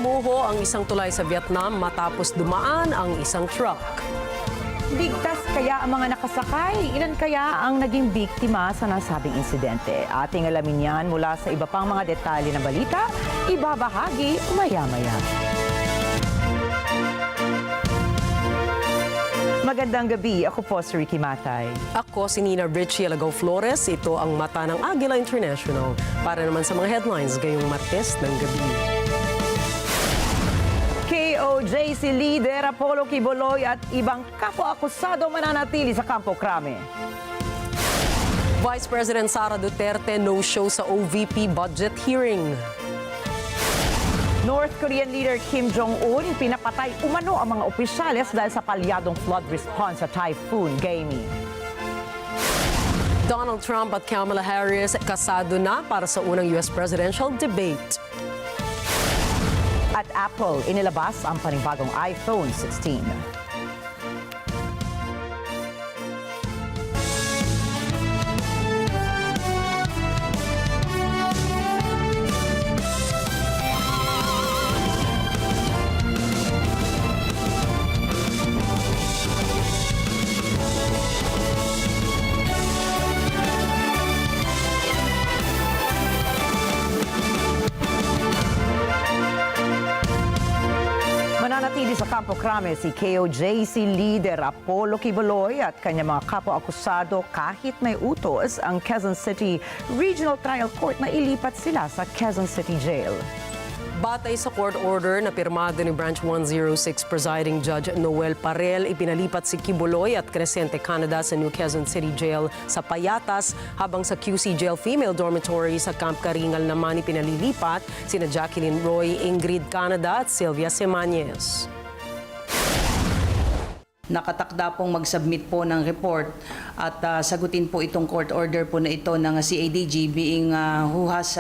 Gumuho ang isang tulay sa Vietnam matapos dumaan ang isang truck. Ligtas kaya ang mga nakasakay? Ilan kaya ang naging biktima sa nasabing insidente? Ating alamin yan mula sa iba pang mga detalye ng balita. Ibabahagi maya-maya. Magandang gabi. Ako po si Rikki Mathay. Ako si Rikki Alagao Flores. Ito ang mata ng Agila International. Para naman sa mga headlines ngayong Martes ng gabi. KOJC leader Apollo Quiboloy at ibang kapwa-akusado mananatili sa Campo Crame. Vice President Sara Duterte no-show sa OVP budget hearing. North Korean leader Kim Jong-un pinapatay umano ang mga opisyales dahil sa palyadong flood response sa Typhoon Gamy. Donald Trump at Kamala Harris kasado na para sa unang US presidential debate. At Apple inilabas ang panibagong iPhone 16. Mananatili sa Campo Crame si KOJC leader Apollo Quiboloy at kanyang mga kapwa-akusado kahit may utos ang Quezon City Regional Trial Court na ilipat sila sa Quezon City Jail. Batay sa court order na pirmado ni Branch 106 Presiding Judge Noel Parel, ipinalipat si Quiboloy at Crescente Canada sa New Quezon City Jail sa Payatas, habang sa QC Jail Female Dormitory sa Camp Karingal naman ipinalilipat sina Jacqueline Roy, Ingrid Canada at Sylvia Semañez. Nakatakda pong mag-submit po ng report at sagutin po itong court order po na ito ng CADG being who has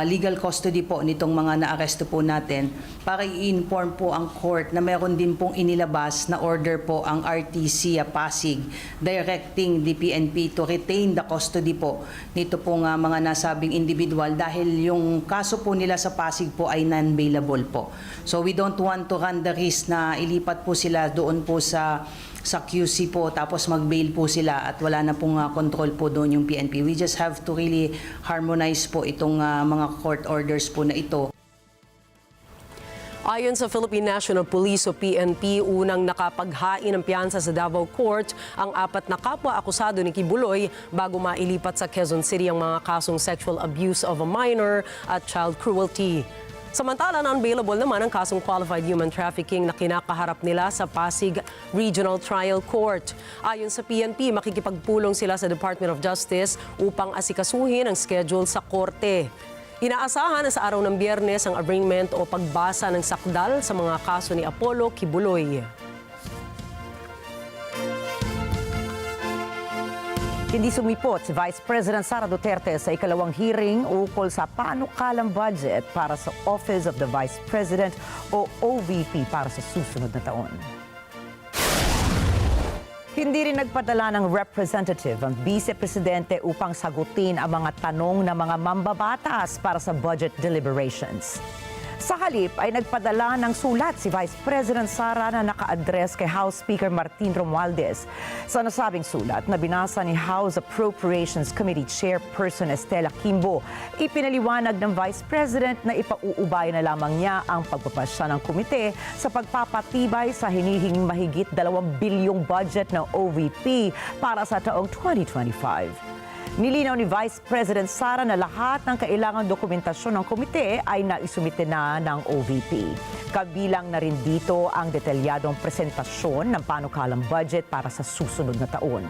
legal custody po nitong mga naaresto po natin para i-inform po ang court na mayroon din pong inilabas na order po ang RTC Pasig directing the PNP to retain the custody po nito pong mga nasabing individual dahil yung kaso po nila sa Pasig po ay non-bailable po. So we don't want to run the risk na ilipat po sila doon po sa QC po tapos mag-bail po sila at wala na pong control po doon yung PNP. We just have to really harmonize po itong mga court orders po na ito. Ayon sa Philippine National Police o PNP, unang nakapaghain ng piyansa sa Davao Court ang 4 na kapwa-akusado ni Quiboloy bago mailipat sa Quezon City ang mga kasong sexual abuse of a minor at child cruelty. Samantala, unavailable naman ang kasong qualified human trafficking na kinakaharap nila sa Pasig Regional Trial Court. Ayon sa PNP, makikipagpulong sila sa Department of Justice upang asikasuhin ang schedule sa korte. Inaasahan na sa araw ng Biyernes ang arraignment o pagbasa ng sakdal sa mga kaso ni Apollo Quiboloy. Hindi sumipot si Vice President Sara Duterte sa ikalawang hearing ukol sa panukalang budget para sa Office of the Vice President o OVP para sa susunod na taon. Hindi rin nagpadala ng representative ang Vice Presidente upang sagutin ang mga tanong ng mga mambabatas para sa budget deliberations. Sa halip ay nagpadala ng sulat si Vice President Sara na naka-address kay House Speaker Martin Romualdez. Sa nasabing sulat na binasa ni House Appropriations Committee Chairperson Estela Quimbo, ipinaliwanag ng Vice President na ipauubay na lamang niya ang pagpapasya ng komite sa pagpapatibay sa hinihinging mahigit 2 bilyong budget ng OVP para sa taong 2025. Nilinaw ni Vice President Sara na lahat ng kailangang dokumentasyon ng komite ay naisumite na ng OVP. Kabilang na rin dito ang detalyadong presentasyon ng panukalang budget para sa susunod na taon.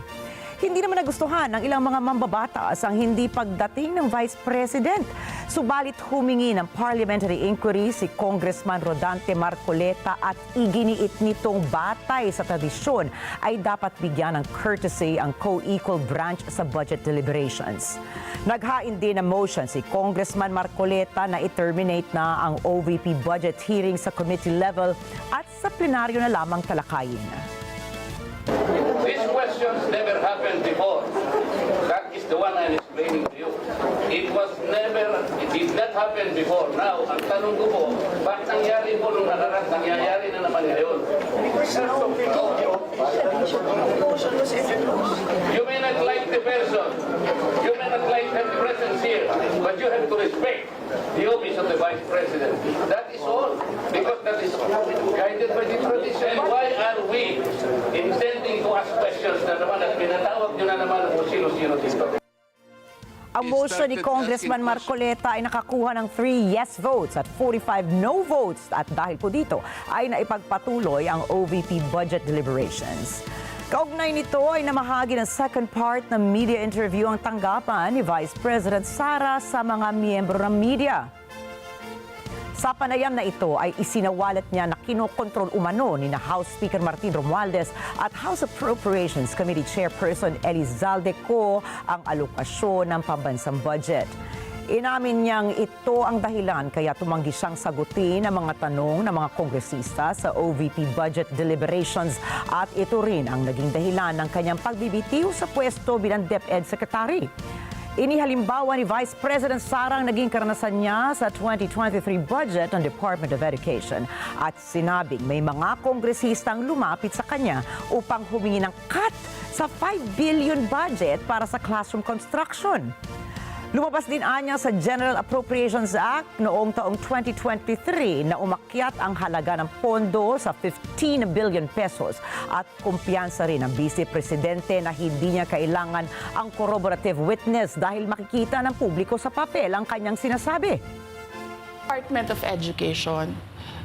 Hindi naman nagustuhan ng ilang mga mambabatas ang hindi pagdating ng Vice President. Subalit humingi ng parliamentary inquiry si Congressman Rodante Marcoleta at iginiit nitong batay sa tradisyon ay dapat bigyan ng courtesy ang co-equal branch sa budget deliberations. Naghain din ng motion si Congressman Marcoleta na i-terminate na ang OVP budget hearing sa committee level at sa plenaryo na lamang talakayin. These questions never happened before. That is the one I'm explaining to you. If it did not happen before. Now, ang tanong ko po, bakit nangyari po nung nakaraan, nangyayari na naman ngayon? You may not like the person, you may not like her presence here, but you have to respect the office of the Vice President. That is all, because that is guided by the tradition. And why are we intending to ask questions na naman at pinatawag nyo na naman kung sino-sino dito? Ang motion ni Congressman Marcoleta ay nakakuha ng 3 yes votes at 45 no votes at dahil po dito ay naipagpatuloy ang OVP budget deliberations. Kaugnay nito ay namahagi ng second part ng media interview ang tanggapan ni Vice President Sara sa mga miyembro ng media. Sa panayam na ito ay isinawalat niya na kinokontrol umano ni na House Speaker Martin Romualdez at House Appropriations Committee Chairperson Elizalde Co ang alokasyon ng pambansang budget. Inamin niyang ito ang dahilan kaya tumanggi siyang sagutin ang mga tanong ng mga kongresista sa OVP budget deliberations at ito rin ang naging dahilan ng kanyang pagbibitiw sa pwesto bilang DepEd Secretary. Inihalimbawa ni Vice President Sara ang naging karanasan niya sa 2023 budget ng Department of Education at sinabing may mga kongresistang lumapit sa kanya upang humingi ng cut sa 5 billion budget para sa classroom construction. Lumabas din anya sa General Appropriations Act noong taong 2023 na umakyat ang halaga ng pondo sa 15 billion pesos at kumpiyansa rin ng Vice Presidente na hindi niya kailangan ang corroborative witness dahil makikita ng publiko sa papel ang kanyang sinasabi. Department of Education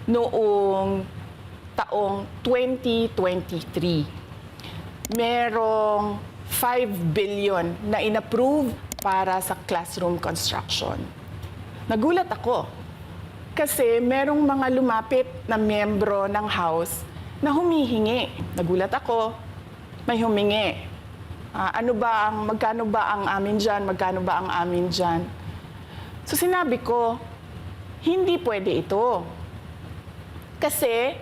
noong taong 2023, merong 5 billion na inapprove para sa classroom construction. Nagulat ako kasi merong mga lumapit na miyembro ng House na humihingi. Nagulat ako, may humingi. Magkano ba ang amin dyan? Magkano ba ang amin dyan? So sinabi ko, hindi pwede ito. Kasi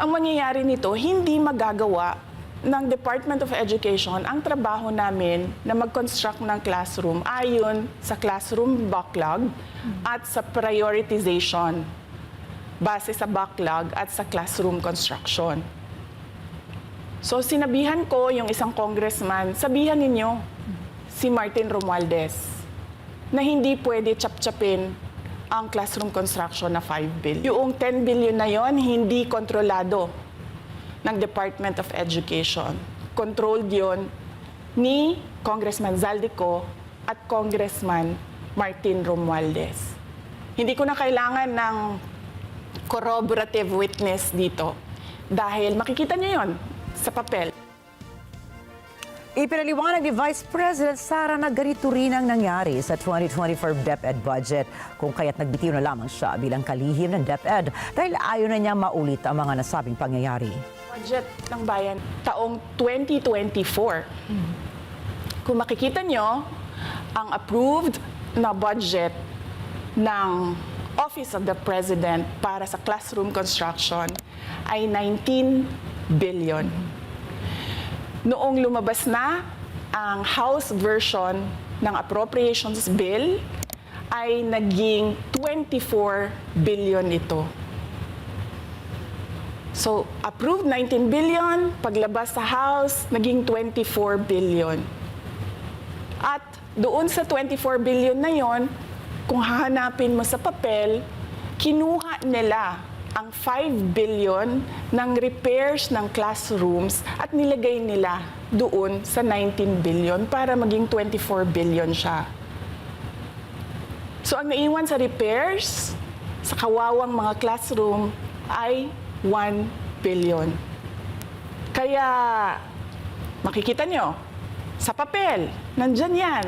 ang mangyayari nito, hindi magagawa ng Department of Education ang trabaho namin na mag-construct ng classroom ayon sa classroom backlog at sa prioritization base sa backlog at sa classroom construction. So sinabihan ko yung isang congressman, sabihan ninyo si Martin Romualdez na hindi pwede chap-chapin ang classroom construction na 5 billion. Yung 10 billion na yon hindi kontrolado ng Department of Education. Controlled yun ni Congressman Zaldico at Congressman Martin Romualdez. Hindi ko na kailangan ng corroborative witness dito dahil makikita niyo yon sa papel. Ipinaliwanag ni Vice President Sara na ganito rin ang nangyari sa 2024 DepEd budget kung kaya't nagbitiw na lamang siya bilang kalihim ng DepEd dahil ayaw na niya maulit ang mga nasabing pangyayari. Budget ng bayan taong 2024. Kung makikita nyo, ang approved na budget ng Office of the President para sa classroom construction ay 19 billion. Noong lumabas na ang House version ng Appropriations Bill ay naging 24 billion ito. So, approved 19 billion, paglabas sa House, naging 24 billion. At doon sa 24 billion na yon, kung hahanapin mo sa papel, kinuha nila ang 5 billion ng repairs ng classrooms at nilagay nila doon sa 19 billion para maging 24 billion siya. So, ang naiwan sa repairs, sa kawawang mga classroom, ay 1 billion. Kaya, makikita nyo, sa papel, nandyan yan.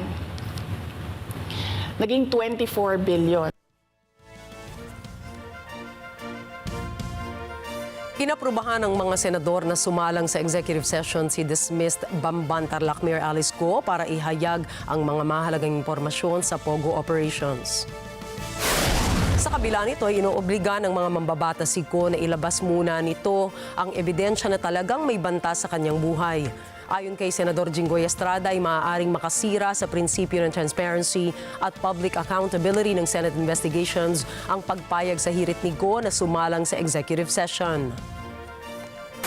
Naging 24 billion. Inaprubahan ng mga senador na sumalang sa executive session si dismissed Bamban Tarlac Mayor Alice Go para ihayag ang mga mahalagang impormasyon sa POGO operations. Sa kabila nito, inoobliga ng mga mambabata si Go na ilabas muna nito ang ebidensya na talagang may banta sa kanyang buhay. Ayon kay Senador Jinggoy Estrada ay maaaring makasira sa prinsipyo ng transparency at public accountability ng Senate investigations ang pagpayag sa hirit ni Go na sumalang sa executive session.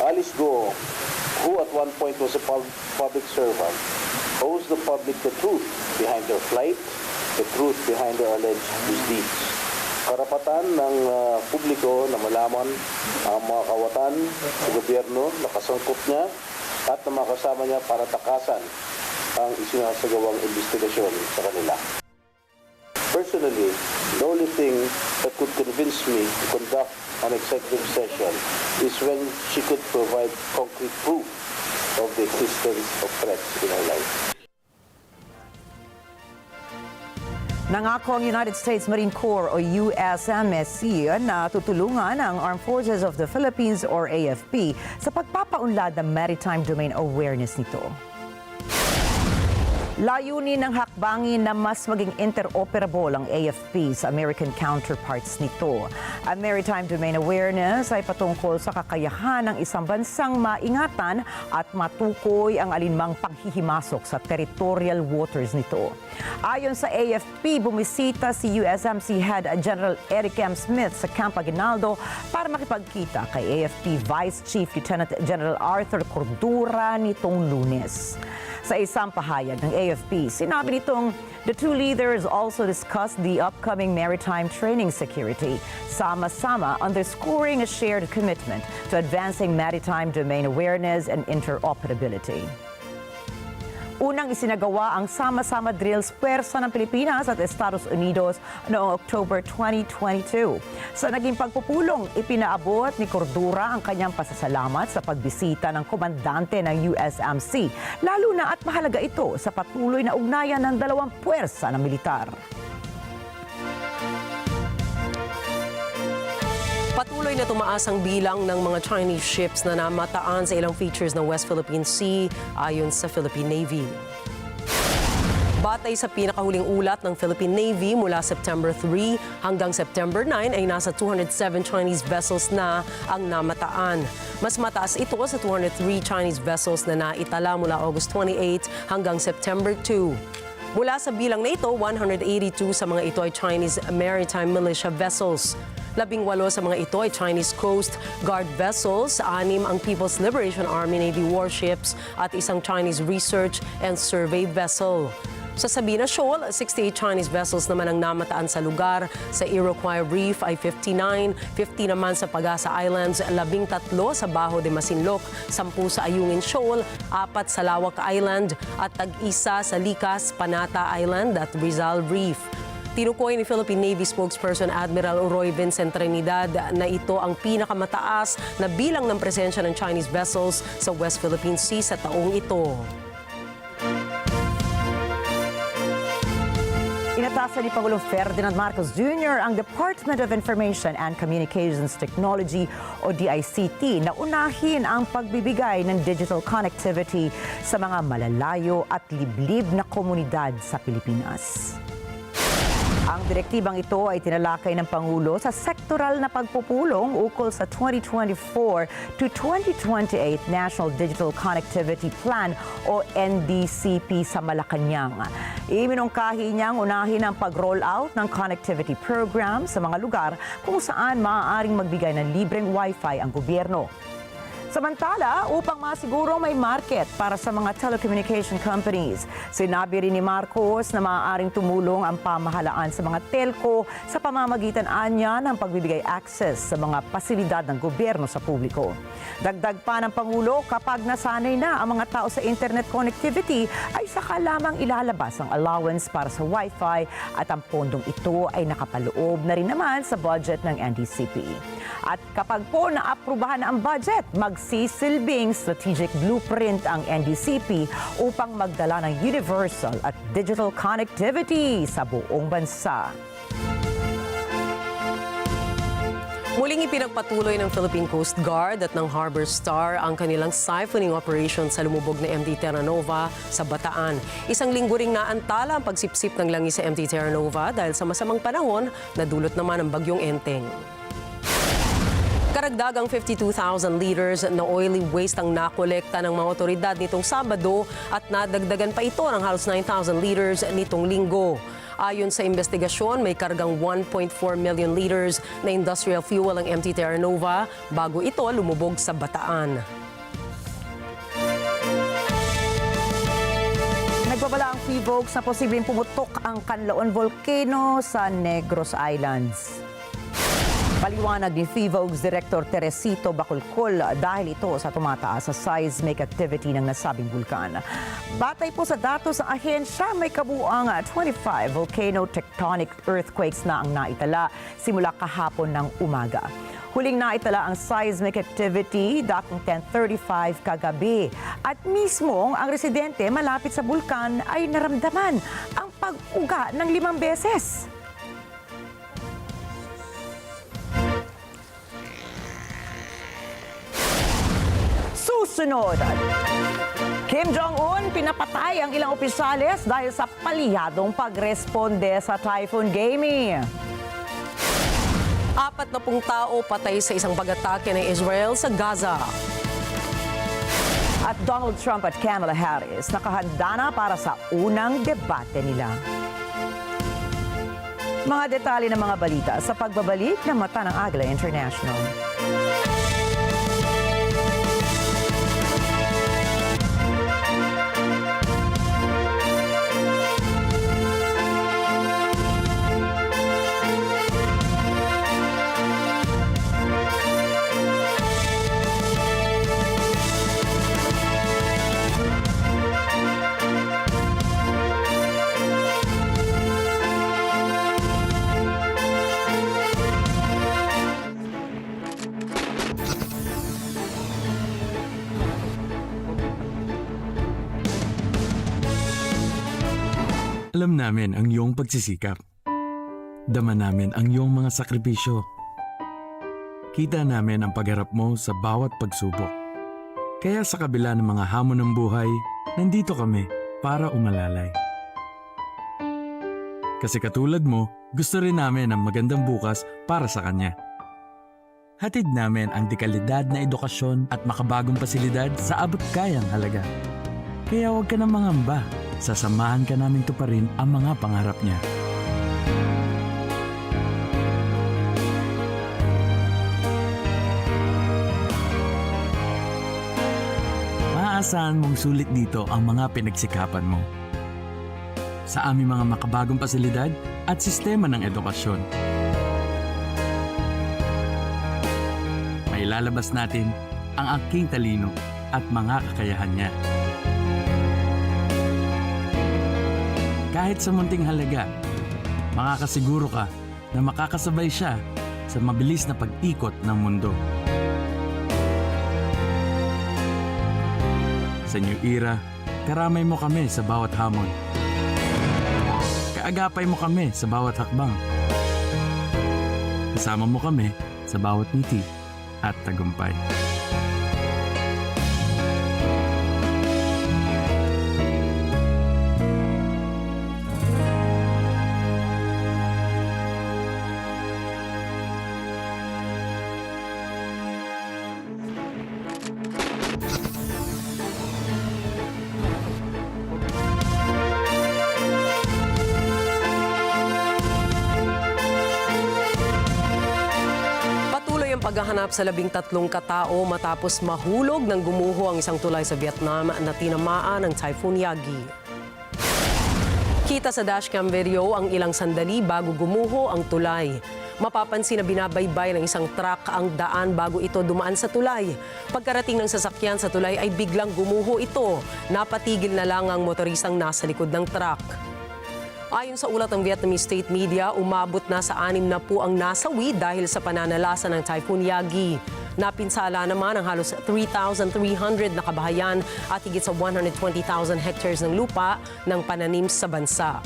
Alice Go, who at one point was a public servant, owes the public the truth behind her flight, the truth behind her alleged misdeeds. Karapatan ng publiko na malaman ang mga kawatan sa gobyerno na kasangkot niya at na mga kasama niya para takasan ang isinasagawang investigasyon sa kanila. Personally, the only thing that could convince me to conduct an executive session is when she could provide concrete proof of the existence of threats in her life. Nangako ang United States Marine Corps o USMSC na tutulungan ang Armed Forces of the Philippines or AFP sa pagpapaunlad ng maritime domain awareness nito. Layunin ng hakbangin na mas maging interoperable ang AFP sa American counterparts nito. Ang maritime domain awareness ay patungkol sa kakayahan ng isang bansang maingatan at matukoy ang alinmang panghihimasok sa territorial waters nito. Ayon sa AFP, bumisita si USMC Head General Eric M. Smith sa Camp Aguinaldo para makipagkita kay AFP Vice Chief Lieutenant General Arthur Cordura nitong Lunes. Sa isang pahayag ng AFP, sinabi nitong the two leaders also discussed the upcoming maritime training security, sama-sama underscoring a shared commitment to advancing maritime domain awareness and interoperability. Unang isinagawa ang sama-sama drills puwersa ng Pilipinas at Estados Unidos noong October 2022. Sa naging pagpupulong, ipinaabot ni Cordura ang kanyang pasasalamat sa pagbisita ng komandante ng USMC, lalo na at mahalaga ito sa patuloy na ugnayan ng dalawang puwersa ng militar. Patuloy na tumaas ang bilang ng mga Chinese ships na namataan sa ilang features ng West Philippine Sea ayon sa Philippine Navy. Batay sa pinakahuling ulat ng Philippine Navy mula September 3 hanggang September 9 ay nasa 207 Chinese vessels na ang namataan. Mas mataas ito sa 203 Chinese vessels na naitala mula August 28 hanggang September 2. Mula sa bilang na ito, 182 sa mga ito ay Chinese maritime militia vessels. 18 sa mga ito ay Chinese Coast Guard vessels, 6 ang People's Liberation Army Navy warships at isang Chinese research and survey vessel. Sa Sabina Shoal, 68 Chinese vessels naman ang namataan sa lugar. Sa Iroquois Reef ay 59, 50 naman sa Pag-asa Islands, 13 sa Bajo de Masinloc, 10 sa Ayungin Shoal, 4 sa Lawak Island at tag-isa sa Likas, Panata Island at Rizal Reef. Tinukoy ni Philippine Navy spokesperson Admiral Roy Vincent Trinidad na ito ang pinakamataas na bilang ng presensya ng Chinese vessels sa West Philippine Sea sa taong ito. Inatasan ni Pangulong Ferdinand Marcos Jr. ang Department of Information and Communications Technology o DICT na unahin ang pagbibigay ng digital connectivity sa mga malalayo at liblib na komunidad sa Pilipinas. Ang direktibang ito ay tinalakay ng Pangulo sa sektoral na pagpupulong ukol sa 2024 to 2028 National Digital Connectivity Plan o NDCP sa Malacanang. Iminungkahi niyang unahin ang pag-roll out ng connectivity program sa mga lugar kung saan maaaring magbigay ng libreng Wi-Fi ang gobyerno. Samantala, upang masiguro may market para sa mga telecommunication companies, sinabi rin ni Marcos na maaaring tumulong ang pamahalaan sa mga telco sa pamamagitan anya ng pagbibigay access sa mga pasilidad ng gobyerno sa publiko. Dagdag pa ng Pangulo, kapag nasanay na ang mga tao sa internet connectivity, ay saka lamang ilalabas ang allowance para sa Wi-Fi at ang pondong ito ay nakapaloob na rin naman sa budget ng NDCP. At kapag po naaprubahan na ang budget, magsisilbing strategic blueprint ang NDCP upang magdala ng universal at digital connectivity sa buong bansa. Muling ipinagpatuloy ng Philippine Coast Guard at ng Harbor Star ang kanilang siphoning operation sa lumubog na MT Terra Nova sa Bataan. Isang linggo ring naantala ang pagsipsip ng langis sa MT Terra Nova dahil sa masamang panahon na dulot naman ng bagyong Enteng. Karagdagang 52,000 liters na oily waste ang nakolekta ng mga otoridad nitong Sabado at nadagdagan pa ito ng halos 9,000 liters nitong Linggo. Ayon sa investigasyon, may kargang 1.4 million liters na industrial fuel ang MT Terra Nova bago ito lumubog sa Bataan. Nagbabala ang PHIVOLCS na posibleng pumutok ang Canlaon Volcano sa Negros Islands. Paliwanag ni PHIVOLCS Director Teresito Bacolcol dahil ito sa tumataas sa seismic activity ng nasabing bulkan. Batay po sa datos ng ahensya, may kabuuang 25 volcano tectonic earthquakes na ang naitala simula kahapon ng umaga. Huling naitala ang seismic activity dating 10:35 kagabi. At mismong ang residente malapit sa bulkan ay naramdaman ang pag-uga ng 5 beses. Susunod, Kim Jong-un pinapatay ang ilang opisyales dahil sa palihadong pagresponde sa Typhoon Gamy. 40 tao patay sa isang pag-atake ng Israel sa Gaza. At Donald Trump at Kamala Harris nakahanda na para sa unang debate nila. Mga detalye ng mga balita sa pagbabalik ng Mata ng Agila International. Alam namin ang iyong pagsisikap. Dama namin ang iyong mga sakripisyo. Kita namin ang pagharap mo sa bawat pagsubok. Kaya sa kabila ng mga hamon ng buhay, nandito kami para umalalay. Kasi katulad mo, gusto rin namin ang magandang bukas para sa kanya. Hatid namin ang dekalidad na edukasyon at makabagong pasilidad sa abot kayang halaga. Kaya huwag ka na mangamba. Sasamahan ka namin tuparin ang mga pangarap niya. Maaasahan mong sulit dito ang mga pinagsikapan mo. Sa aming mga makabagong pasilidad at sistema ng edukasyon. Mailalabas natin ang aking talino at mga kakayahan niya. Kahit sa munting halaga, makakasiguro ka na makakasabay siya sa mabilis na pag-ikot ng mundo. Sa New Era, karamay mo kami sa bawat hamon. Kaagapay mo kami sa bawat hakbang. Kasama mo kami sa bawat ngiti at tagumpay. Paghahanap sa 13 katao matapos mahulog ng gumuho ang isang tulay sa Vietnam na tinamaan ng Typhoon Yagi. Kita sa dashcam video ang ilang sandali bago gumuho ang tulay. Mapapansin na binabaybay ng isang truck ang daan bago ito dumaan sa tulay. Pagkarating ng sasakyan sa tulay ay biglang gumuho ito. Napatigil na lang ang motoristang nasa likod ng truck. Ayon sa ulat ng Vietnamese state media, umabot na sa 6 na po ang nasawi dahil sa pananalasa ng Typhoon Yagi. Napinsala naman ang halos 3,300 na kabahayan at higit sa 120,000 hectares ng lupa ng pananim sa bansa.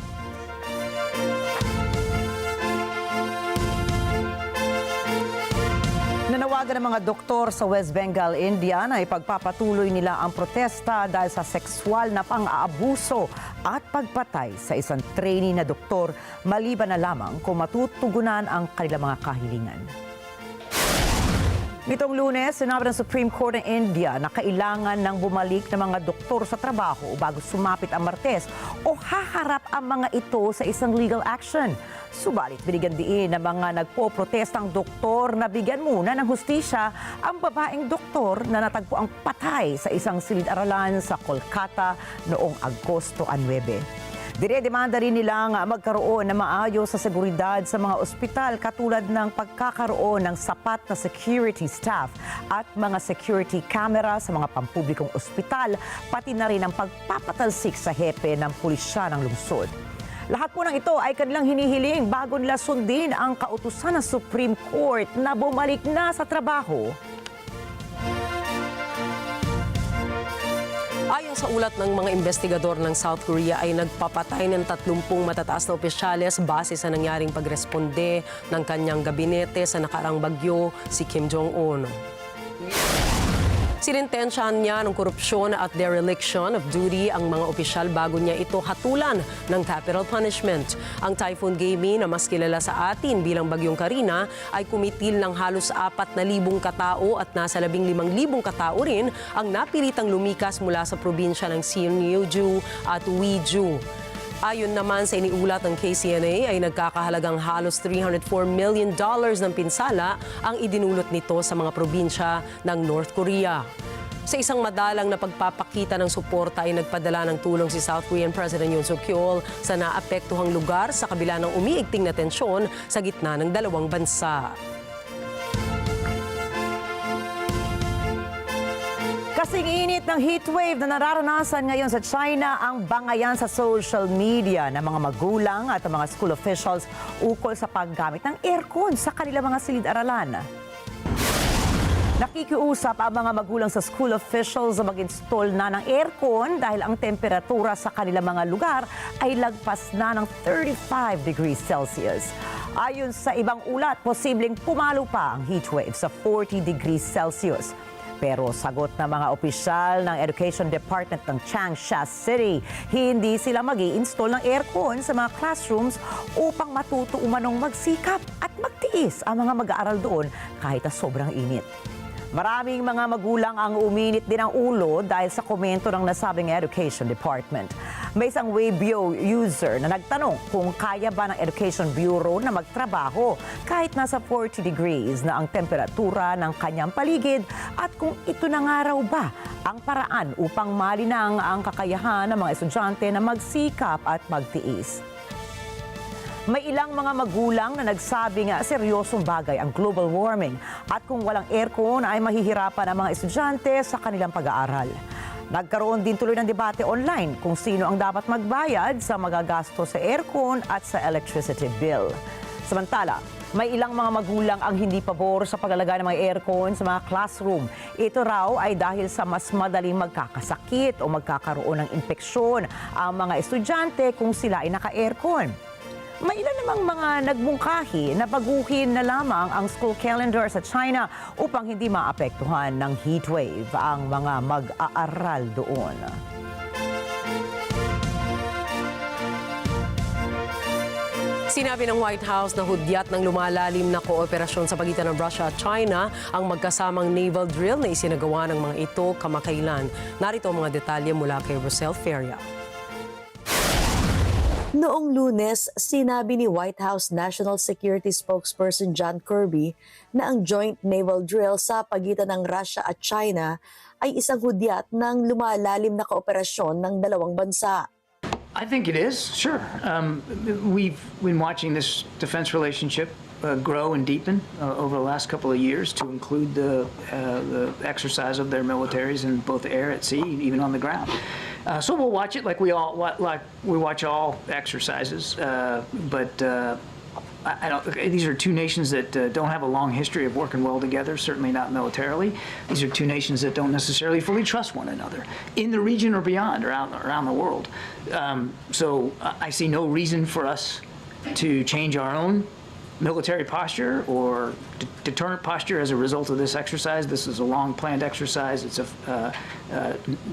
Nanawagan ng mga doktor sa West Bengal, India na ipagpapatuloy nila ang protesta dahil sa sexual na pang-aabuso at pagpatay sa isang trainee na doktor maliban na lamang kung matutugunan ang kanilang mga kahilingan. Nitong Lunes, sinabi ng Supreme Court ng India na kailangan ng bumalik ng mga doktor sa trabaho bago sumapit ang Martes o haharap ang mga ito sa isang legal action. Subalit, binigyan diin ng mga nagpo-protestang doktor na bigyan muna ng hustisya ang babaeng doktor na natagpo ang patay sa isang silid-aralan sa Kolkata noong Agosto 9. Dinedemanda rin nilang magkaroon ng maayos sa seguridad sa mga ospital katulad ng pagkakaroon ng sapat na security staff at mga security camera sa mga pampublikong ospital, pati na rin ang pagpapatalsik sa hepe ng pulisya ng lungsod. Lahat po ng ito ay kanilang hinihiling bago nila sundin ang kautusan ng Supreme Court na bumalik na sa trabaho. Ayon sa ulat ng mga investigador ng South Korea ay nagpapatay ng 30 matataas na opisyales base sa nangyaring pagresponde ng kanyang gabinete sa nakaraang bagyo si Kim Jong-un. Sinintensyahan niya ng korupsyon at dereliction of duty ang mga opisyal bago niya ito hatulan ng capital punishment. Ang Typhoon Gamy na mas kilala sa atin bilang Bagyong Karina ay kumitil ng halos 4,000 katao at nasa 15,000 katao rin ang napilitang lumikas mula sa probinsya ng Sinuiju at Uiju. Ayon naman sa iniulat ng KCNA ay nagkakahalagang halos $304 million ng pinsala ang idinulot nito sa mga probinsya ng North Korea. Sa isang madalang na pagpapakita ng suporta ay nagpadala ng tulong si South Korean President Yoon Suk-yeol sa naapektuhang lugar sa kabila ng umiigting na tensyon sa gitna ng dalawang bansa. Kasing init ng heatwave na nararanasan ngayon sa China ang bangayan sa social media ng mga magulang at mga school officials ukol sa paggamit ng aircon sa kanilang mga silid-aralan. Nakikiusap ang mga magulang sa school officials na mag-install na ng aircon dahil ang temperatura sa kanilang mga lugar ay lagpas na ng 35 degrees Celsius. Ayon sa ibang ulat, posibleng pumalo pa ang heatwave sa 40 degrees Celsius. Pero sagot ng mga opisyal ng Education Department ng Changsha City, hindi sila mag-i-install ng aircon sa mga classrooms upang matuto umanong magsikap at magtiis ang mga mag-aaral doon kahit na sobrang init. Maraming mga magulang ang uminit din ang ulo dahil sa komento ng nasabing Education Department. May isang Weibo user na nagtanong kung kaya ba ng Education Bureau na magtrabaho kahit nasa 40 degrees na ang temperatura ng kanyang paligid at kung ito na nga raw ba ang paraan upang malinang ang kakayahan ng mga estudyante na magsikap at magtiis. May ilang mga magulang na nagsabing seryosong bagay ang global warming at kung walang aircon ay mahihirapan ang mga estudyante sa kanilang pag-aaral. Nagkaroon din tuloy ng debate online kung sino ang dapat magbayad sa magagasto sa aircon at sa electricity bill. Samantala, may ilang mga magulang ang hindi pabor sa paglalagay ng mga aircon sa mga classroom. Ito raw ay dahil sa mas madaling magkakasakit o magkakaroon ng impeksyon ang mga estudyante kung sila ay naka-aircon. May ilan namang mga nagmungkahi na baguhin na lamang ang school calendar sa China upang hindi maapektuhan ng heatwave ang mga mag-aaral doon. Sinabi ng White House na hudyat ng lumalalim na kooperasyon sa pagitan ng Russia at China ang magkasamang naval drill na isinagawa ng mga ito kamakailan. Narito ang mga detalye mula kay Rosel Feria. Noong Lunes, sinabi ni White House National Security Spokesperson John Kirby na ang joint naval drill sa pagitan ng Russia at China ay isang hudyat ng lumalalim na kooperasyon ng dalawang bansa. I think it is, sure. We've been watching this defense relationship grow and deepen over the last couple of years to include the exercise of their militaries in both air, at sea, even on the ground. So we'll watch it like we watch all exercises, but I don't. These are two nations that don't have a long history of working well together. Certainly not militarily. These are two nations that don't necessarily fully trust one another in the region or beyond, around the world. So I see no reason for us to change our own military posture or deterrent posture as a result of this exercise. This is a long planned exercise. It's a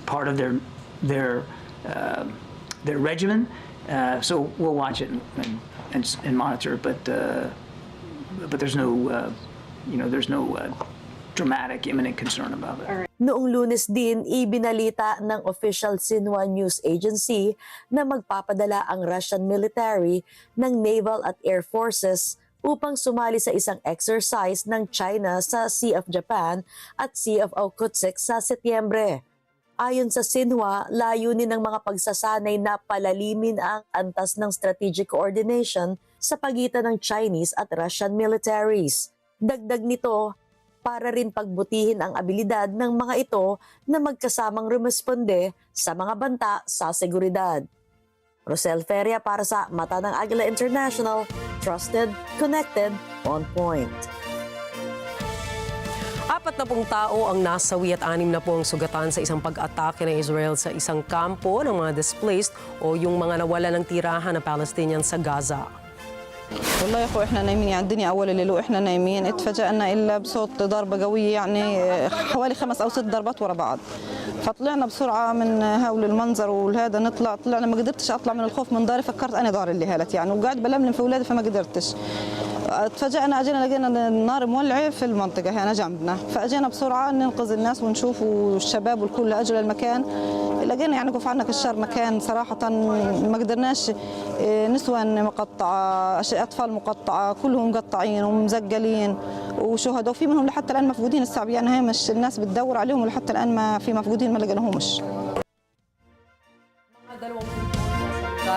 part of their regimen. So we'll watch it and monitor, but there's no dramatic, imminent concern about it. Noong Lunes din, ibinalita ng official Xinhua News Agency na magpapadala ang Russian military ng naval at air forces upang sumali sa isang exercise ng China sa Sea of Japan at Sea of Okhotsk sa Setyembre. Ayon sa Xinhua, layunin ng mga pagsasanay na palalimin ang antas ng strategic coordination sa pagitan ng Chinese at Russian militaries. Dagdag nito, para rin pagbutihin ang abilidad ng mga ito na magkasamang rumesponde sa mga banta sa seguridad. Rosel Feria para sa Mata ng Agila International, trusted, connected, on point. 40 tao ang nasawi at 60 ang sugatan sa isang pag-atake ng Israel sa isang kampo ng mga displaced o yung mga nawala ng tirahan na Palestinian sa Gaza. والله يا اخوي احنا نايمين يعني الدنيا اول الليل واحنا نايمين اتفاجئنا الا بصوت ضربه قويه يعني حوالي 5 أو 6 ضربات ورا بعض فطلعنا بسرعه من هول المنظر والهذا طلعنا ما قدرتش اطلع من الخوف من داري فكرت انا دار اللي هالت يعني وقاعد بلملم في اولادي فما قدرتش تفاجئنا اجينا لقينا النار مولعه في المنطقه هنا جنبنا فاجينا بسرعه ننقذ الناس ونشوف والشباب والكل اجوا للمكان لقينا يعني قف عنا كالشر مكان صراحه ما قدرناش نسوان مقطعه اطفال مقطعه كلهم مقطعين ومزقلين وشهداء وفي منهم لحتى الان مفقودين الصعب يعني هي مش الناس بتدور عليهم ولحتى الان ما في مفقودين ما لقيناهمش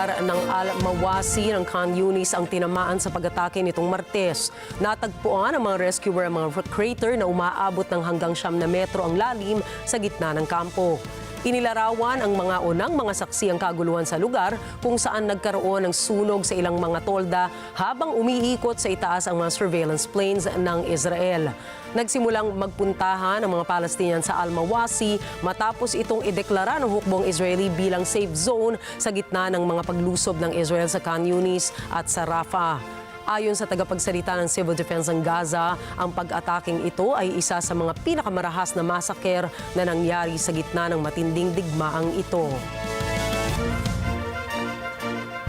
Ng Almawasi ng Khan Yunis ang tinamaan sa pag-atake nitong Martes. Natagpuan ng mga rescuer ang mga crater na umaabot ng hanggang 9 na metro ang lalim sa gitna ng kampo. Inilarawan ang mga unang mga saksi ang kaguluhan sa lugar kung saan nagkaroon ng sunog sa ilang mga tolda habang umiikot sa itaas ang mga surveillance planes ng Israel. Nagsimulang magpuntahan ang mga Palestinian sa Almawasi matapos itong ideklara ng hukbong Israeli bilang safe zone sa gitna ng mga paglusob ng Israel sa Khan Yunis at sa Rafah. Ayon sa tagapagsalita ng Civil Defense ng Gaza, ang pag-ataking ito ay isa sa mga pinakamarahas na massacre na nangyari sa gitna ng matinding digmaang ito.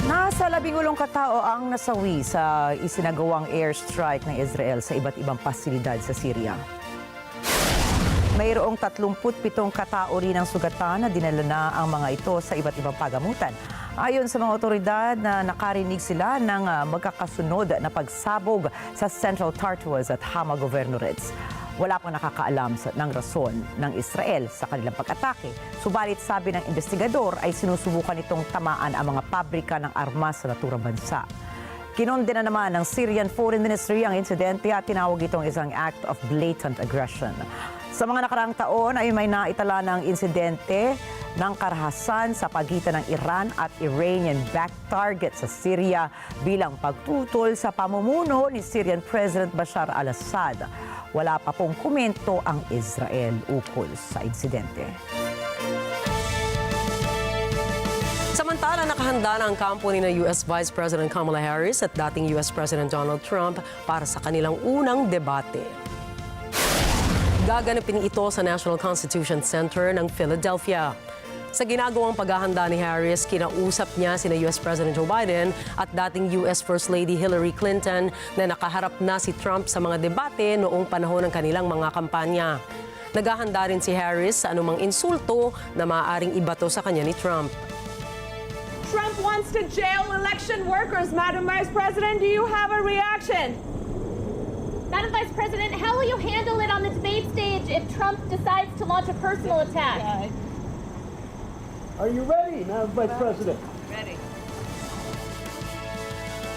Nasa 18 katao ang nasawi sa isinagawang airstrike ng Israel sa iba't ibang pasilidad sa Syria. Mayroong 37 katao rin ang sugatan na dinala na ang mga ito sa iba't ibang pagamutan. Ayon sa mga otoridad na nakarinig sila ng magkakasunod na pagsabog sa Central Tartous at Hama Governorates. Wala pang nakakaalam ng rason ng Israel sa kanilang pag-atake. Subalit sabi ng investigador ay sinusubukan itong tamaan ang mga pabrika ng armas sa naturang bansa. Kinondena naman ng Syrian Foreign Ministry ang insidente at tinawag itong isang act of blatant aggression. Sa mga nakaraang taon ay may naitala ng insidente ng karahasan sa pagitan ng Iran at Iranian-backed target sa Syria bilang pagtutol sa pamumuno ni Syrian President Bashar al-Assad. Wala pa pong komento ang Israel ukol sa insidente. Samantala, nakahanda na ang kampo ni US Vice President Kamala Harris at dating US President Donald Trump para sa kanilang unang debate. Gaganapin ito sa National Constitution Center ng Philadelphia. Sa ginagawang paghahanda ni Harris, kinausap niya sina US President Joe Biden at dating US First Lady Hillary Clinton na nakaharap na si Trump sa mga debate noong panahon ng kanilang mga kampanya. Naghahanda rin si Harris sa anumang insulto na maaaring ibato sa kanya ni Trump. Trump wants to jail election workers. Madam Vice President, do you have a reaction? Madam Vice President, how will you handle it on the debate stage if Trump decides to launch a personal attack? Are you ready, Madam Vice President? Ready.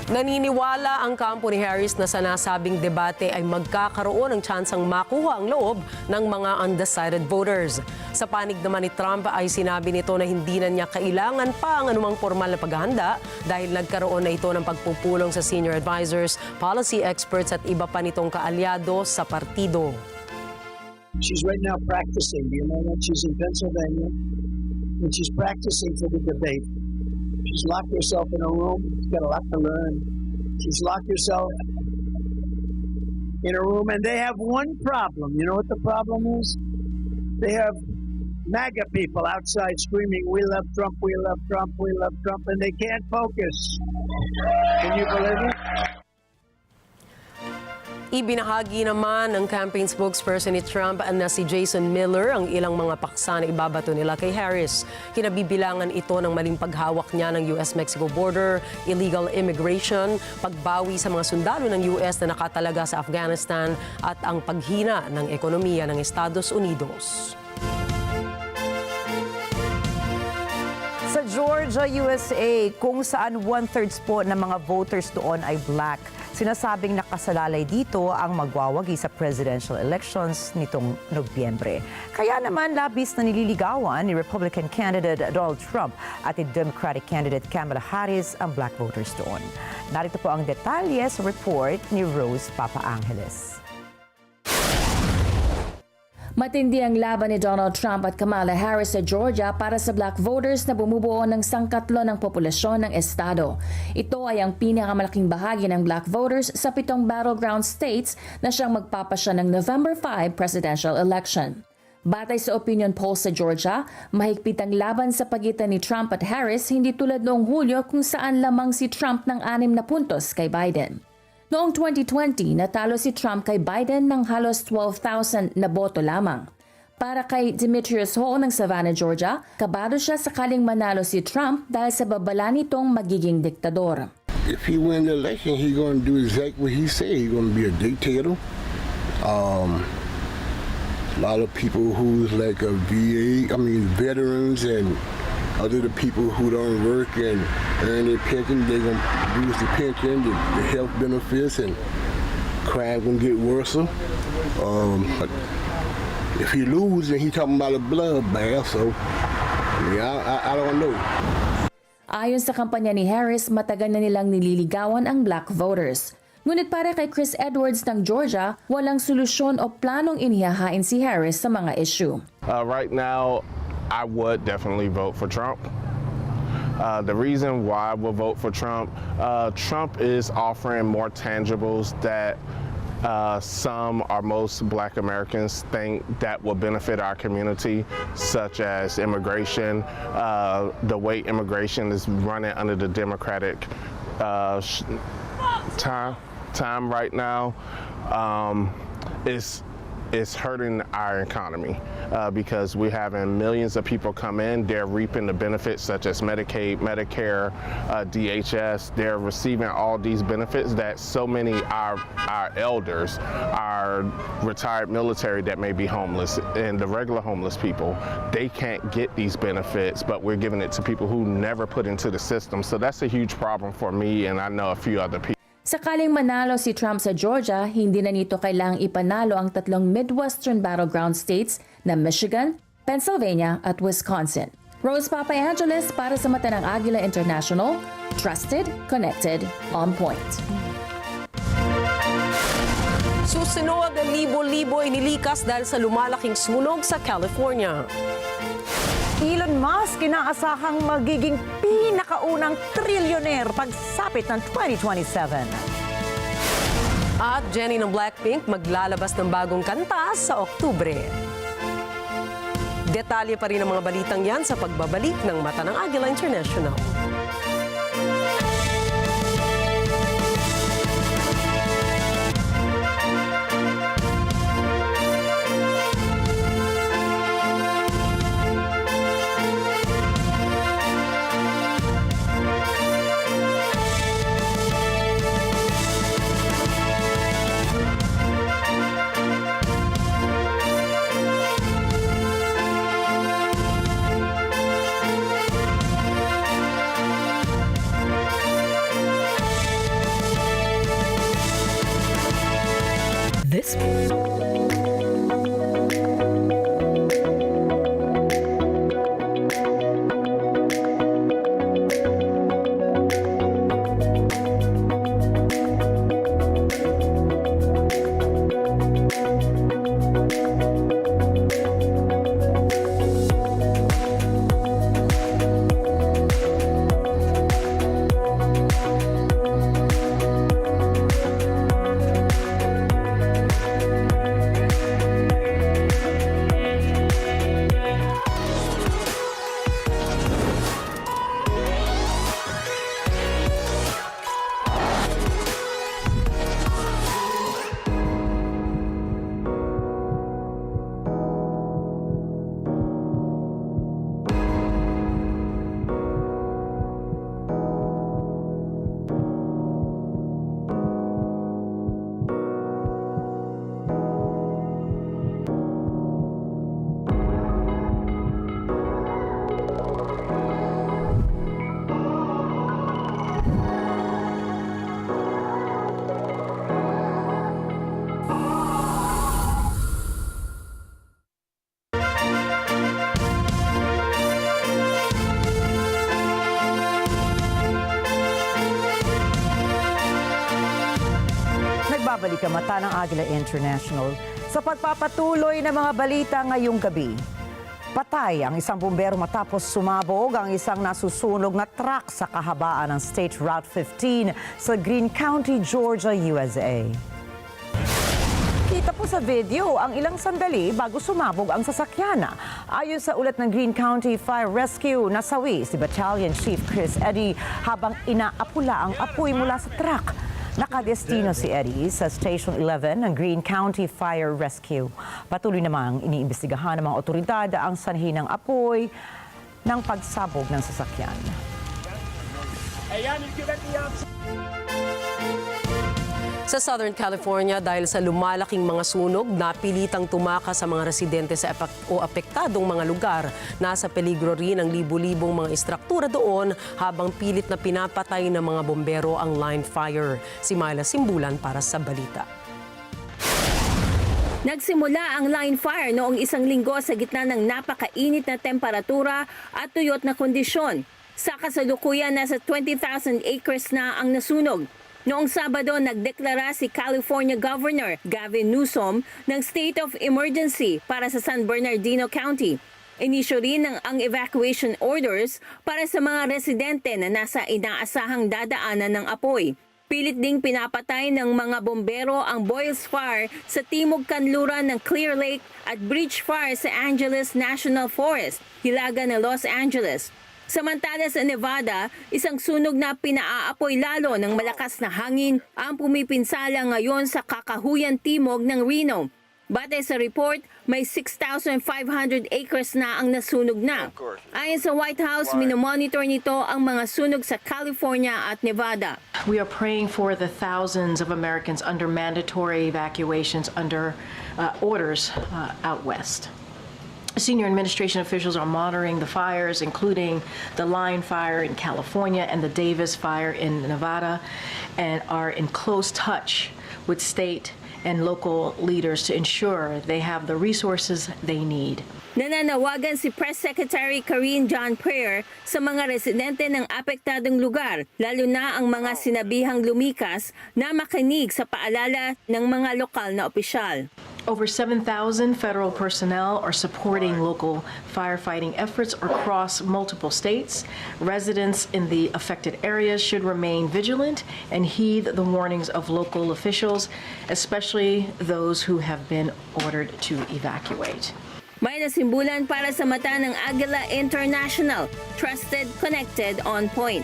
Naniniwala ang kampo ni Harris na sa nasabing debate ay magkakaroon ng tsansang makuha ang loob ng mga undecided voters. Sa panig naman ni Trump ay sinabi nito na hindi na niya kailangan pa ang anumang formal na paghahanda dahil nagkaroon na ito ng pagpupulong sa senior advisors, policy experts at iba pa nitong kaalyado sa partido. She's right now practicing. You know that she's in Pennsylvania and she's practicing for the debate. She's locked herself in a room. She's got a lot to learn. She's locked herself in a room, and they have one problem. You know what the problem is? They have MAGA people outside screaming, "We love Trump, we love Trump, we love Trump," and they can't focus. Can you believe it? Ibinahagi naman ng campaign spokesperson ni Trump na si Jason Miller ang ilang mga paksa na ibabato nila kay Harris. Kinabibilangan ito ng maling paghawak niya ng US-Mexico border, illegal immigration, pagbawi sa mga sundalo ng US na nakatalaga sa Afghanistan at ang paghina ng ekonomiya ng Estados Unidos. Sa Georgia, USA, kung saan 1/3 po ng mga voters doon ay black, sinasabing nakasalalay dito ang magwawagi sa presidential elections nitong Nobyembre. Kaya naman labis na nililigawan ni Republican candidate Donald Trump at ni Democratic candidate Kamala Harris ang black voters doon. Narito po ang detalye sa report ni Rose Papa Angeles. Matindi ang laban ni Donald Trump at Kamala Harris sa Georgia para sa black voters na bumubuo ng sangkatlo ng populasyon ng estado. Ito ay ang pinakamalaking bahagi ng black voters sa 7 battleground states na siyang magpapasya ng November 5 presidential election. Batay sa opinion poll sa Georgia, mahigpit ang laban sa pagitan ni Trump at Harris, hindi tulad noong Hulyo kung saan lamang si Trump ng 6 na puntos kay Biden. Noong 2020, natalo si Trump kay Biden ng halos 12,000 na boto lamang. Para kay Demetrius Hall ng Savannah, Georgia, kabado siya sakaling manalo si Trump dahil sa babala nitong magiging diktador. If he win the election, he's going to do exactly what he said. He's going to be a dictator. A lot of people who's like a veterans and other the people who don't work and earn their pension, they're going to lose the pension, the health benefits, and crime going to get worse. If he loses, then he's talking about a bloodbath, so yeah, I don't know. Ayon sa kampanya ni Harris, matagal na nilang nililigawan ang black voters. Ngunit para kay Chris Edwards ng Georgia, walang solusyon o planong inihahain si Harris sa mga issue. Right now, I would definitely vote for Trump. The reason why I will vote for Trump, Trump is offering more tangibles that some or most black Americans think that will benefit our community, such as immigration. The way immigration is running under the Democratic time right now is hurting our economy because we're having millions of people come in. They're reaping the benefits such as Medicaid, Medicare, DHS. They're receiving all these benefits that so many our elders, our retired military that may be homeless, and the regular homeless people, they can't get these benefits, but we're giving it to people who never put into the system. So that's a huge problem for me, and I know a few other people. Sakaling manalo si Trump sa Georgia, hindi na nito kailangang ipanalo ang 3 Midwestern battleground states na Michigan, Pennsylvania at Wisconsin. Rose Papa Angeles para sa Mata ng Agila International, trusted, connected, on point. Susunod, libo-libo inilikas dahil sa lumalaking sunog sa California. Elon Musk inaasahang magiging pinakaunang trilyoner pagsapit ng 2027. At Jenny ng Blackpink maglalabas ng bagong kanta sa Oktubre. Detalye pa rin ang mga balitang yan sa pagbabalik ng Mata ng Agila International. This Nagbabalik ang mata ng Agila International sa pagpapatuloy ng mga balita ngayong gabi. Patay ang isang bumbero matapos sumabog ang isang nasusunog na truck sa kahabaan ng State Route 15 sa Greene County, Georgia, USA. Kita po sa video ang ilang sandali bago sumabog ang sasakyan. Ayon sa ulat ng Greene County Fire Rescue, nasawi si Battalion Chief Chris Eddy habang inaapula ang apoy mula sa truck. Nakadestino si Eddy sa Station 11 ng Greene County Fire Rescue. Patuloy namang iniimbestigahan ng mga otoridad ang sanhi ng apoy ng pagsabog ng sasakyan. Sa Southern California, dahil sa lumalaking mga sunog, napilitang tumakas sa mga residente sa apektadong mga lugar. Nasa peligro rin ang libu-libong mga istruktura doon habang pilit na pinapatay ng mga bombero ang line fire. Si Myla Simbulan para sa balita. Nagsimula ang line fire noong isang linggo sa gitna ng napakainit na temperatura at tuyot na kondisyon. Sa kasalukuyan, nasa 20,000 acres na ang nasunog. Noong Sabado, nagdeklara si California Governor Gavin Newsom ng state of emergency para sa San Bernardino County. Inisyo rin ang evacuation orders para sa mga residente na nasa inaasahang dadaanan ng apoy. Pilit ding pinapatay ng mga bombero ang Boyles Fire sa timog kanluran ng Clear Lake at Bridge Fire sa Angeles National Forest, hilaga ng Los Angeles. Samantala sa Nevada, isang sunog na pinaapoy lalo ng malakas na hangin ang pumipinsala ngayon sa kakahuyan timog ng Reno. Batay sa report, may 6,500 acres na ang nasunog na. Ayon sa White House, minomonitor nito ang mga sunog sa California at Nevada. We are praying for the thousands of Americans under mandatory evacuations under orders out west. Senior administration officials are monitoring the fires, including the line fire in California and the Davis fire in Nevada, and are in close touch with state and local leaders to ensure they have the resources they need. Nananawagan si Press Secretary Karine Jean-Pierre sa mga residente ng apektadong lugar, lalo na ang mga sinabihang lumikas na makinig sa paalala ng mga lokal na opisyal. Over 7,000 federal personnel are supporting local firefighting efforts across multiple states. Residents in the affected areas should remain vigilant and heed the warnings of local officials, especially those who have been ordered to evacuate. May nasimbulan para sa mata ng Agila International. Trusted, connected, on point.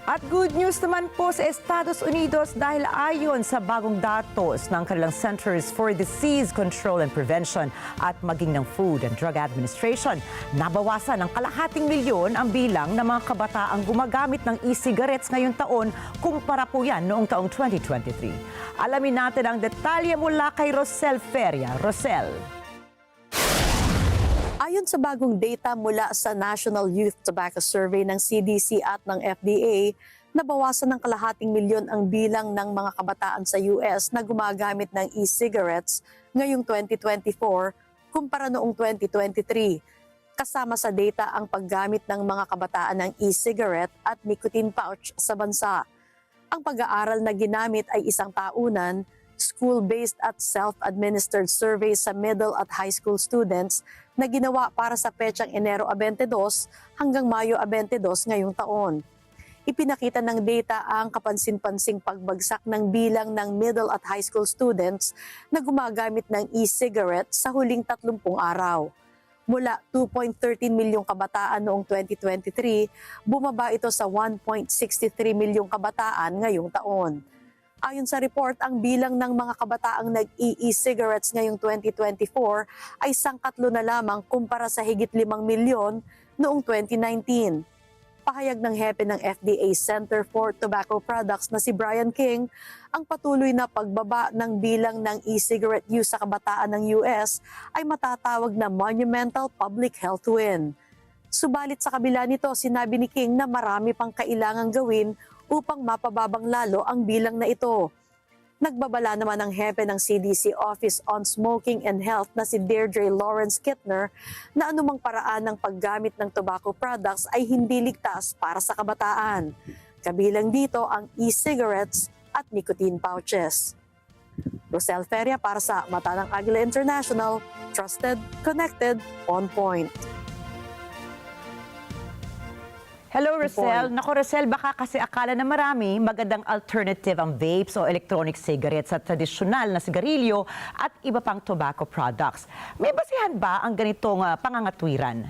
At good news naman po sa Estados Unidos dahil ayon sa bagong datos ng kanilang Centers for Disease Control and Prevention at maging ng Food and Drug Administration, nabawasan ng 250,000 ang bilang ng mga kabataang gumagamit ng e-cigarettes ngayong taon kumpara po yan noong taong 2023. Alamin natin ang detalye mula kay Rosel Feria. Rosel. Ayon sa bagong data mula sa National Youth Tobacco Survey ng CDC at ng FDA, nabawasan ng 250,000 ang bilang ng mga kabataan sa US na gumagamit ng e-cigarettes ngayong 2024 kumpara noong 2023. Kasama sa data ang paggamit ng mga kabataan ng e-cigarette at nicotine pouch sa bansa. Ang pag-aaral na ginamit ay isang taunan, school-based at self-administered survey sa middle at high school students na ginawa para sa petsang Enero 22 hanggang Mayo 22 ngayong taon. Ipinakita ng data ang kapansin-pansing pagbagsak ng bilang ng middle at high school students na gumagamit ng e-cigarette sa huling 30 araw. Mula 2.13 milyong kabataan noong 2023, bumaba ito sa 1.63 milyong kabataan ngayong taon. Ayon sa report, ang bilang ng mga kabataang nag-e-cigarettes ngayong 2024 ay sangkatlo na lamang kumpara sa higit 5 milyon noong 2019. Pahayag ng hepe ng FDA Center for Tobacco Products na si Brian King, ang patuloy na pagbaba ng bilang ng e-cigarette use sa kabataan ng US ay matatawag na monumental public health win. Subalit sa kabila nito, sinabi ni King na marami pang kailangang gawin upang mapababang lalo ang bilang na ito. Nagbabala naman ang hepe ng CDC Office on Smoking and Health na si Deirdre Lawrence Kittner na anumang paraan ng paggamit ng tobacco products ay hindi ligtas para sa kabataan. Kabilang dito ang e-cigarettes at at nicotine pouches. Rosel Feria para sa Mata ng Agila International, trusted, connected, on point. Hello, Rosel. Naku, Rosel, baka kasi akala na marami magandang alternative ang vapes o electronic cigarettes sa tradisyonal na sigarilyo at iba pang tobacco products. May basihan ba ang ganitong pangangatwiran?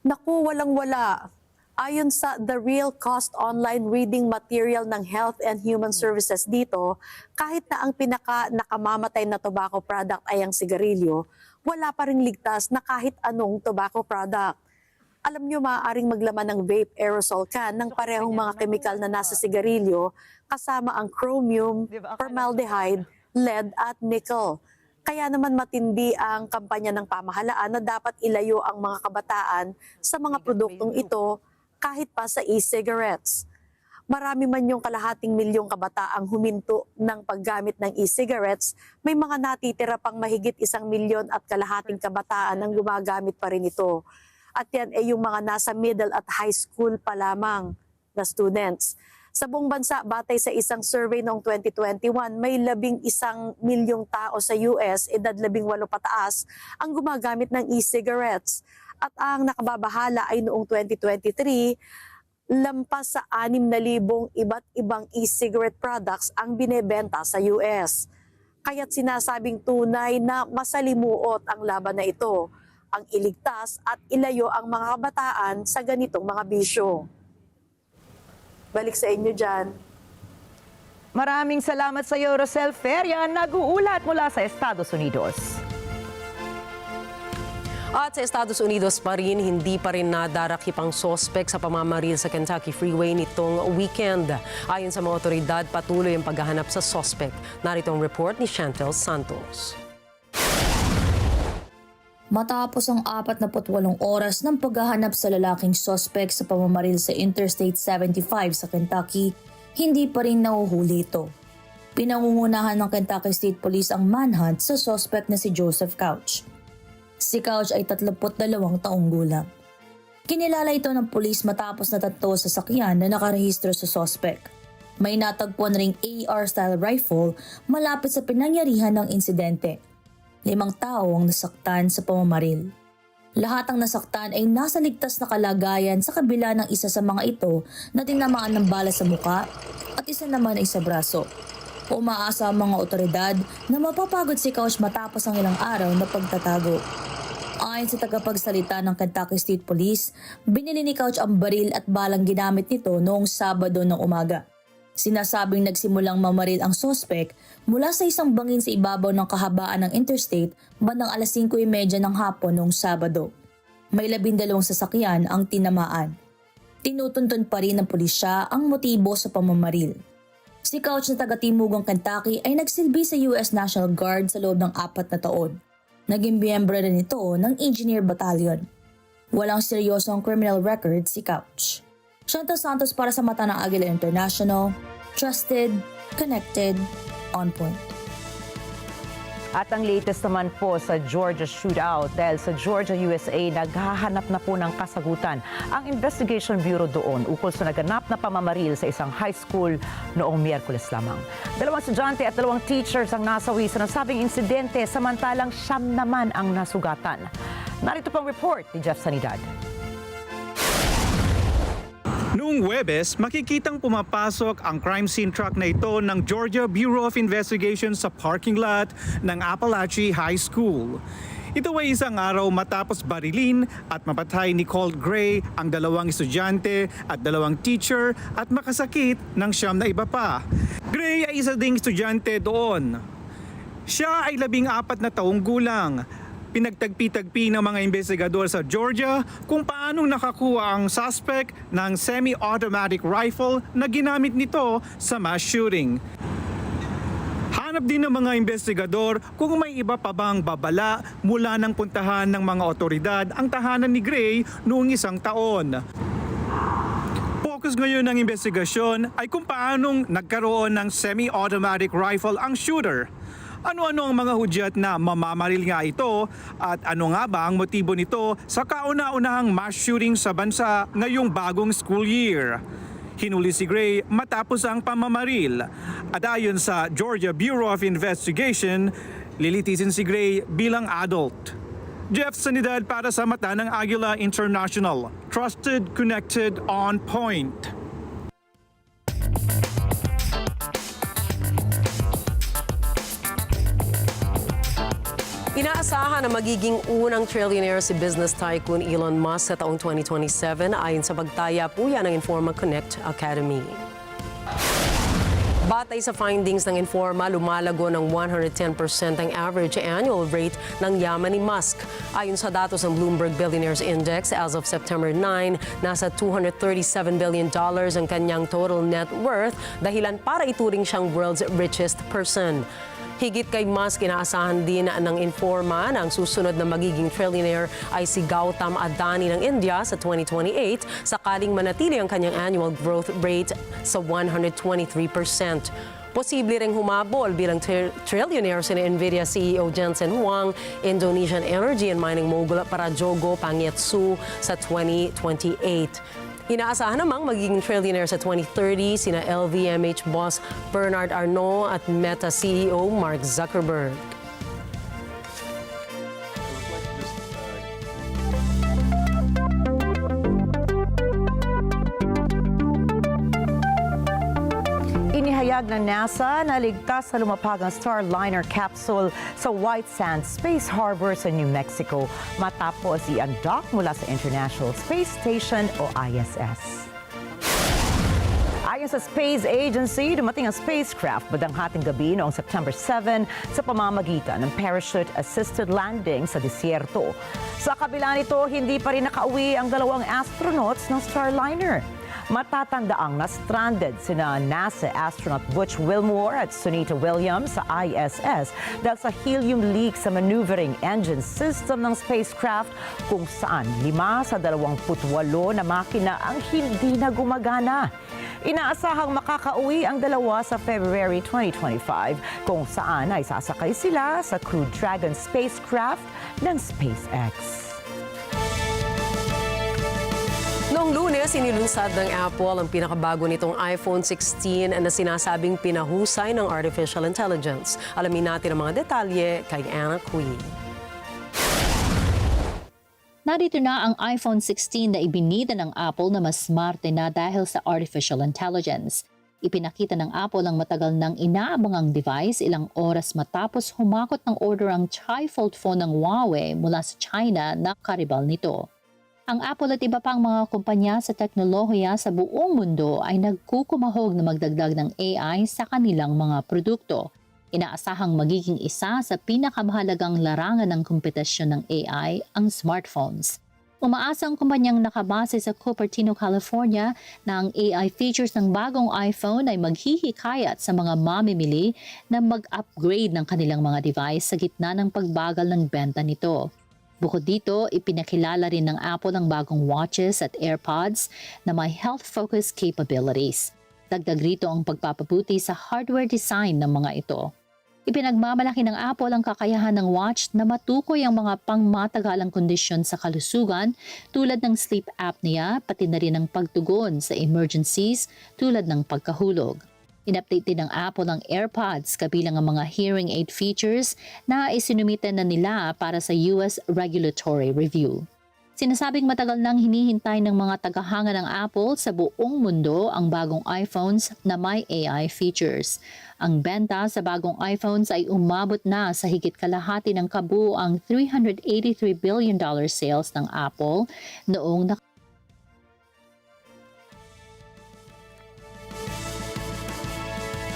Naku, walang-wala. Ayon sa The Real Cost online reading material ng Health and Human Services dito, kahit na ang nakamamatay na tobacco product ay ang sigarilyo, wala pa ring ligtas na kahit anong tobacco product. Alam nyo, maaaring maglaman ng vape aerosol can ng parehong mga kemikal na nasa sigarilyo, kasama ang chromium, formaldehyde, lead at nickel. Kaya naman matindi ang kampanya ng pamahalaan na dapat ilayo ang mga kabataan sa mga produktong ito kahit pa sa e-cigarettes. Marami man yung 250,000 kabataang huminto ng paggamit ng e-cigarettes, may mga natitira pang mahigit 1,500,000 kabataan ang gumagamit pa rin ito. At yan ay yung mga nasa middle at high school pa lamang na students. Sa buong bansa, batay sa isang survey noong 2021, may 11,000,000 tao sa US, edad 18 pataas, ang gumagamit ng e-cigarettes. At ang nakababahala ay noong 2023, lampas sa 6,000 iba't ibang e-cigarette products ang binebenta sa US. Kaya't sinasabing tunay na masalimuot ang laban na ito, ang iligtas at ilayo ang mga kabataan sa ganitong mga bisyo. Balik sa inyo dyan. Maraming salamat sa iyo, Rosel Feria, nag-uulat mula sa Estados Unidos. At sa Estados Unidos pa rin, hindi pa rin nadarakip ang sospek sa pamamaril sa Kentucky Freeway nitong weekend. Ayon sa mga otoridad, patuloy ang paghahanap sa sospek. Narito ang report ni Chantel Santos. Matapos ang 48 oras ng paghahanap sa lalaking sospek sa pamamaril sa Interstate 75 sa Kentucky, hindi pa rin nahuhuli ito. Pinangungunahan ng Kentucky State Police ang manhunt sa sospek na si Joseph Couch. Si Couch ay 32 taong gulang. Kinilala ito ng pulis matapos natatto sa sakyan na nakarehistro sa sospek. May natagpuan ring AR-style rifle malapit sa pinangyarihan ng insidente. 5 tao ang nasaktan sa pamamaril. Lahat ng nasaktan ay nasa ligtas na kalagayan sa kabila ng isa sa mga ito na tinamaan ng bala sa muka at isa naman ay sa braso. Umaasa ang mga otoridad na mapapagod si Couch matapos ang ilang araw na pagtatago. Ayon sa tagapagsalita ng Kentucky State Police, binili ni Couch ang baril at balang ginamit nito noong Sabado ng umaga. Sinasabing nagsimulang mamaril ang sospek mula sa isang bangin sa ibabaw ng kahabaan ng interstate bandang 5:30 ng hapon noong Sabado. May 12 sasakyan ang tinamaan. Tinutuntun pa rin ng pulisya ang motibo sa pamamaril. Si Couch na taga-Timugang Kentucky ay nagsilbi sa US National Guard sa loob ng 4 na taon. Naging miyembro rin ito ng Engineer Battalion. Walang seryosong criminal record si Couch. Chantel Santos para sa Mata ng Agila International, trusted, connected, on point. At ang latest naman po sa Georgia shootout dahil sa Georgia, USA, naghahanap na po ng kasagutan ang Investigation Bureau doon ukol sa naganap na pamamaril sa isang high school noong Miyerkules lamang. 2 estudyante at 2 teachers ang nasawi sa nasabing insidente samantalang 9 naman ang nasugatan. Narito pang report ni Jeff Sanidad. Noong Huwebes, makikitang pumapasok ang crime scene truck na ito ng Georgia Bureau of Investigation sa parking lot ng Apalachee High School. Ito ay isang araw matapos barilin at mapatay ni Colt Gray ang 2 estudyante at 2 teacher at makasakit ng 9 na iba pa. Gray ay isa ding estudyante doon. Siya ay 14 na taong gulang. Pinagtagpi-tagpi ng mga investigador sa Georgia kung paanong nakakuha ang suspect ng semi-automatic rifle na ginamit nito sa mass shooting. Hanap din ng mga investigador kung may iba pa bang babala mula ng puntahan ng mga otoridad ang tahanan ni Gray noong 1 taon. Focus ngayon ng investigasyon ay kung paanong nagkaroon ng semi-automatic rifle ang shooter. Ano-ano ang mga hudyat na mamamaril nga ito at ano nga ba ang motibo nito sa kauna-unahang mass shooting sa bansa ngayong bagong school year? Hinuli si Gray matapos ang pamamaril. At ayon sa Georgia Bureau of Investigation, lilitisin si Gray bilang adult. Jeff Sanidad para sa mata ng Agila International. Trusted, connected, on point. Inaasahan na magiging unang trillionaire si business tycoon Elon Musk sa taong 2027 ayon sa pagtaya po yan ng Informa Connect Academy. Batay sa findings ng Informa, lumalago ng 110% ang average annual rate ng yaman ni Musk. Ayon sa datos ng Bloomberg Billionaires Index, as of September 9, nasa $237 billion ang kanyang total net worth, dahilan para ituring siyang world's richest person. Higit kay Musk, inaasahan din ng Informa na ang susunod na magiging trillionaire ay si Gautam Adani ng India sa 2028 sakaling manatili ang kanyang annual growth rate sa 123%. Posible ring humabol bilang trillionaire si Nvidia CEO Jensen Huang, Indonesian energy and mining mogul Prajogo Pangetsu sa 2028. Inaasahan namang magiging trillionaire sa 2030 sina LVMH boss Bernard Arnault at Meta CEO Mark Zuckerberg. Inihayag ng NASA na ligtas sa lumapag ang Starliner capsule sa White Sands Space Harbor sa New Mexico matapos i-undock mula sa International Space Station o ISS. Ayon sa Space Agency, dumating ang spacecraft badang hating gabi noong September 7 sa pamamagitan ng parachute-assisted landing sa disyerto. Sa kabila nito, hindi pa rin nakauwi ang dalawang astronauts ng Starliner. Matatandaang na-stranded sina NASA astronaut Butch Wilmore at Sunita Williams sa ISS dahil sa helium leak sa maneuvering engine system ng spacecraft kung saan 5 sa 28 na makina ang hindi na gumagana. Inaasahang makakauwi ang dalawa sa February 2025 kung saan ay sasakay sila sa Crew Dragon spacecraft ng SpaceX. Noong Lunes, inilunsad ng Apple ang pinakabago nitong iPhone 16 na sinasabing pinahusay ng artificial intelligence. Alamin natin ang mga detalye kay Anna Queen. Narito na ang iPhone 16 na ibinida ng Apple na mas smarte na dahil sa artificial intelligence. Ipinakita ng Apple ang matagal nang inaabangang device ilang oras matapos humakot ng order ang tri-fold phone ng Huawei mula sa China na karibal nito. Ang Apple at iba pang mga kumpanya sa teknolohiya sa buong mundo ay nagkukumahog na magdagdag ng AI sa kanilang mga produkto. Inaasahang magiging isa sa pinakamahalagang larangan ng kompetisyon ng AI ang smartphones. Umaasa ang kumpanyang nakabase sa Cupertino, California na ang AI features ng bagong iPhone ay maghihikayat sa mga mamimili na mag-upgrade ng kanilang mga device sa gitna ng pagbagal ng benta nito. Bukod dito, ipinakilala rin ng Apple ang bagong watches at AirPods na may health-focused capabilities. Dagdag rito ang pagpapabuti sa hardware design ng mga ito. Ipinagmamalaki ng Apple ang kakayahan ng watch na matukoy ang mga pangmatagalang kondisyon sa kalusugan tulad ng sleep apnea, pati na rin ang pagtugon sa emergencies tulad ng pagkahulog. In-update din ng Apple ang AirPods kabilang ang mga hearing aid features na isinumitan na nila para sa US regulatory review. Sinasabing matagal nang hinihintay ng mga tagahanga ng Apple sa buong mundo ang bagong iPhones na may AI features. Ang benta sa bagong iPhones ay umabot na sa higit kalahati ng kabuuang $383 billion sales ng Apple noong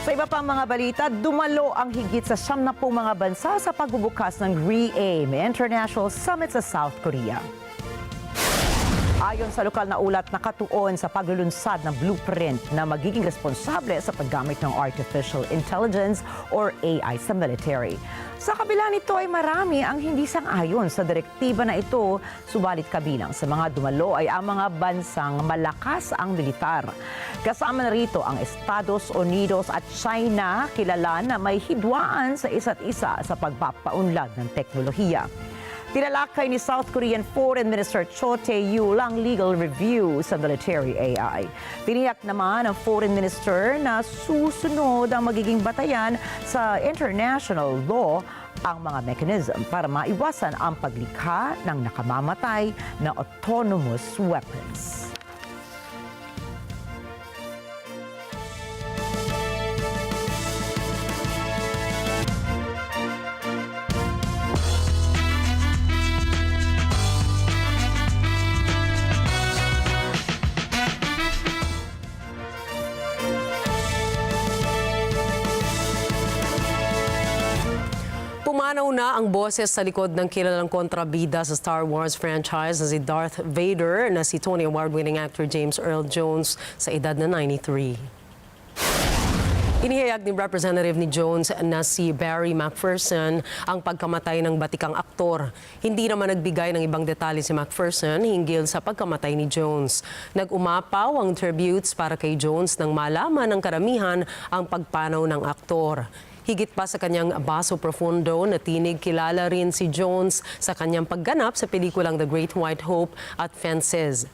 Sa iba pang mga balita, dumalo ang higit sa 70 mga bansa sa pagbubukas ng ReAIM International Summit sa South Korea. Ayon sa lokal na ulat, nakatuon sa paglulunsad ng blueprint na magiging responsable sa paggamit ng artificial intelligence or AI sa military. Sa kabila nito ay marami ang hindi sang-ayon sa direktiba na ito, subalit kabilang sa mga dumalo ay ang mga bansang malakas ang militar. Kasama na rito ang Estados Unidos at China, kilala na may hidwaan sa isa't isa sa pagpapaunlad ng teknolohiya. Tinalakay ni South Korean Foreign Minister Cho Tae-yul ang legal review sa military AI. Tiniyak naman ng Foreign Minister na susunod ang magiging batayan sa international law ang mga mechanism para maiwasan ang paglikha ng nakamamatay na autonomous weapons. Pumanaw na ang boses sa likod ng kilalang kontrabida sa Star Wars franchise na si Darth Vader na si Tony Award-winning actor James Earl Jones sa edad na 93. Inihayag ni Representative ni Jones na si Barry McPherson ang pagkamatay ng batikang aktor. Hindi naman nagbigay ng ibang detalye si McPherson hinggil sa pagkamatay ni Jones. Nag-umapaw ang tributes para kay Jones nang malaman ng karamihan ang pagpanaw ng aktor. Higit pa sa kanyang baso profundo na tinig, kilala rin si Jones sa kanyang pagganap sa pelikulang The Great White Hope at Fences.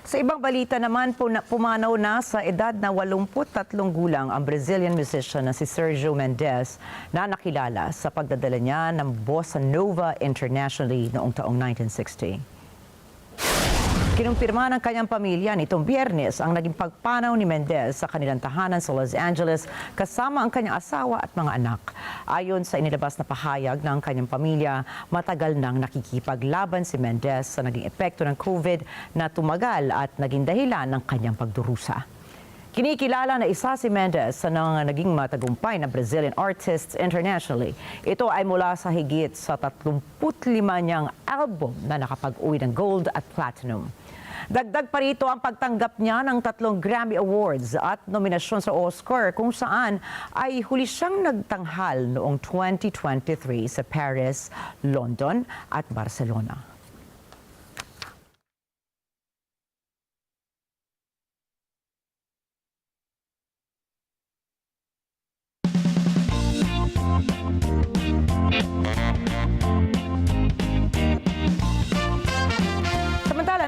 Sa ibang balita naman, pumanaw na sa edad na 83 gulang ang Brazilian musician na si Sergio Mendes na nakilala sa pagdadala niya ng bossa nova internationally noong taong 1960. Kinumpirma ng kanyang pamilya nitong Biyernes ang naging pagpanaw ni Mendes sa kanilang tahanan sa Los Angeles kasama ang kanyang asawa at mga anak. Ayon sa inilabas na pahayag ng kanyang pamilya, matagal nang nakikipaglaban si Mendes sa naging epekto ng COVID na tumagal at naging dahilan ng kanyang pagdurusa. Kinikilala na isa si Mendes sa naging matagumpay na Brazilian artists internationally. Ito ay mula sa higit sa 35 niyang album na nakapag-uwi ng gold at platinum. Dagdag pa rito ang pagtanggap niya ng 3 Grammy Awards at nominasyon sa Oscar kung saan ay huli siyang nagtanghal noong 2023 sa Paris, London at Barcelona.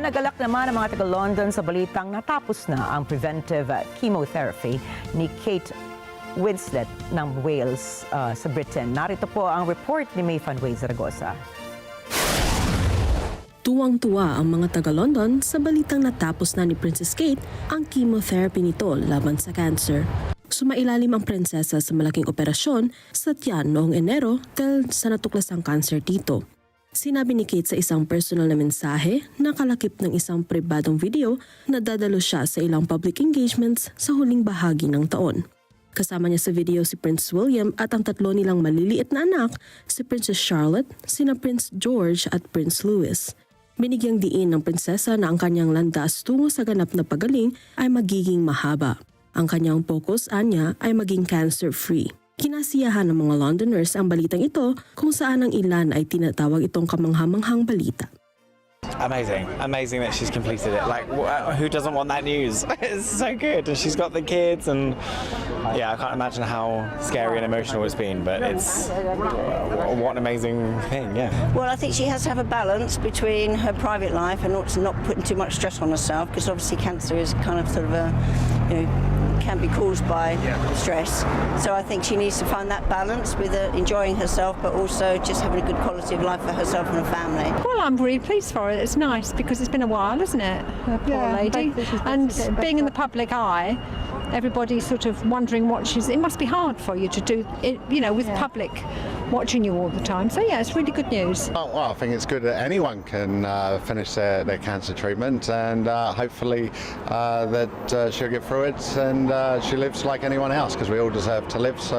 Nagalak naman ang mga taga-London sa balitang natapos na ang preventive chemotherapy ni Kate Winslet ng Wales sa Britain. Narito po ang report ni May Fanway Zaragoza. Tuwang-tuwa ang mga taga-London sa balitang natapos na ni Princess Kate ang chemotherapy nito laban sa cancer. Sumailalim ang prinsesa sa malaking operasyon sa tiyan noong Enero dahil sa natuklasang cancer dito. Sinabi ni Kate sa isang personal na mensahe na kalakip ng isang pribadong video na dadalo siya sa ilang public engagements sa huling bahagi ng taon. Kasama niya sa video si Prince William at ang 3 nilang maliliit na anak, si Princess Charlotte, sina Prince George at Prince Louis. Binigyang diin ng prinsesa na ang kanyang landas tungo sa ganap na pagaling ay magiging mahaba. Ang kanyang focus, anya, ay maging cancer-free. Kinasiyahan ng mga Londoners ang balitang ito kung saan ang ilan ay tinatawag itong kamanghamanghang balita. Amazing. Amazing that she's completed it. Like, who doesn't want that news? It's so good. And she's got the kids and yeah, I can't imagine how scary and emotional it's been, but it's what an amazing thing, yeah. Well, I think she has to have a balance between her private life and not putting too much stress on herself, because obviously cancer is kind of sort of a, can be caused by stress. So I think she needs to find that balance with enjoying herself, but also just having a good quality of life for herself and her family. Well, I'm really pleased for it. It's nice because it's been a while, isn't it? Poor lady. And being in the public eye, everybody's sort of wondering what she's... It must be hard for you to do it, with public watching you all the time. So yeah, it's really good news. Oh, well, I think it's good that anyone can finish their cancer treatment, and hopefully that she'll get through it and she lives like anyone else, because we all deserve to live. So,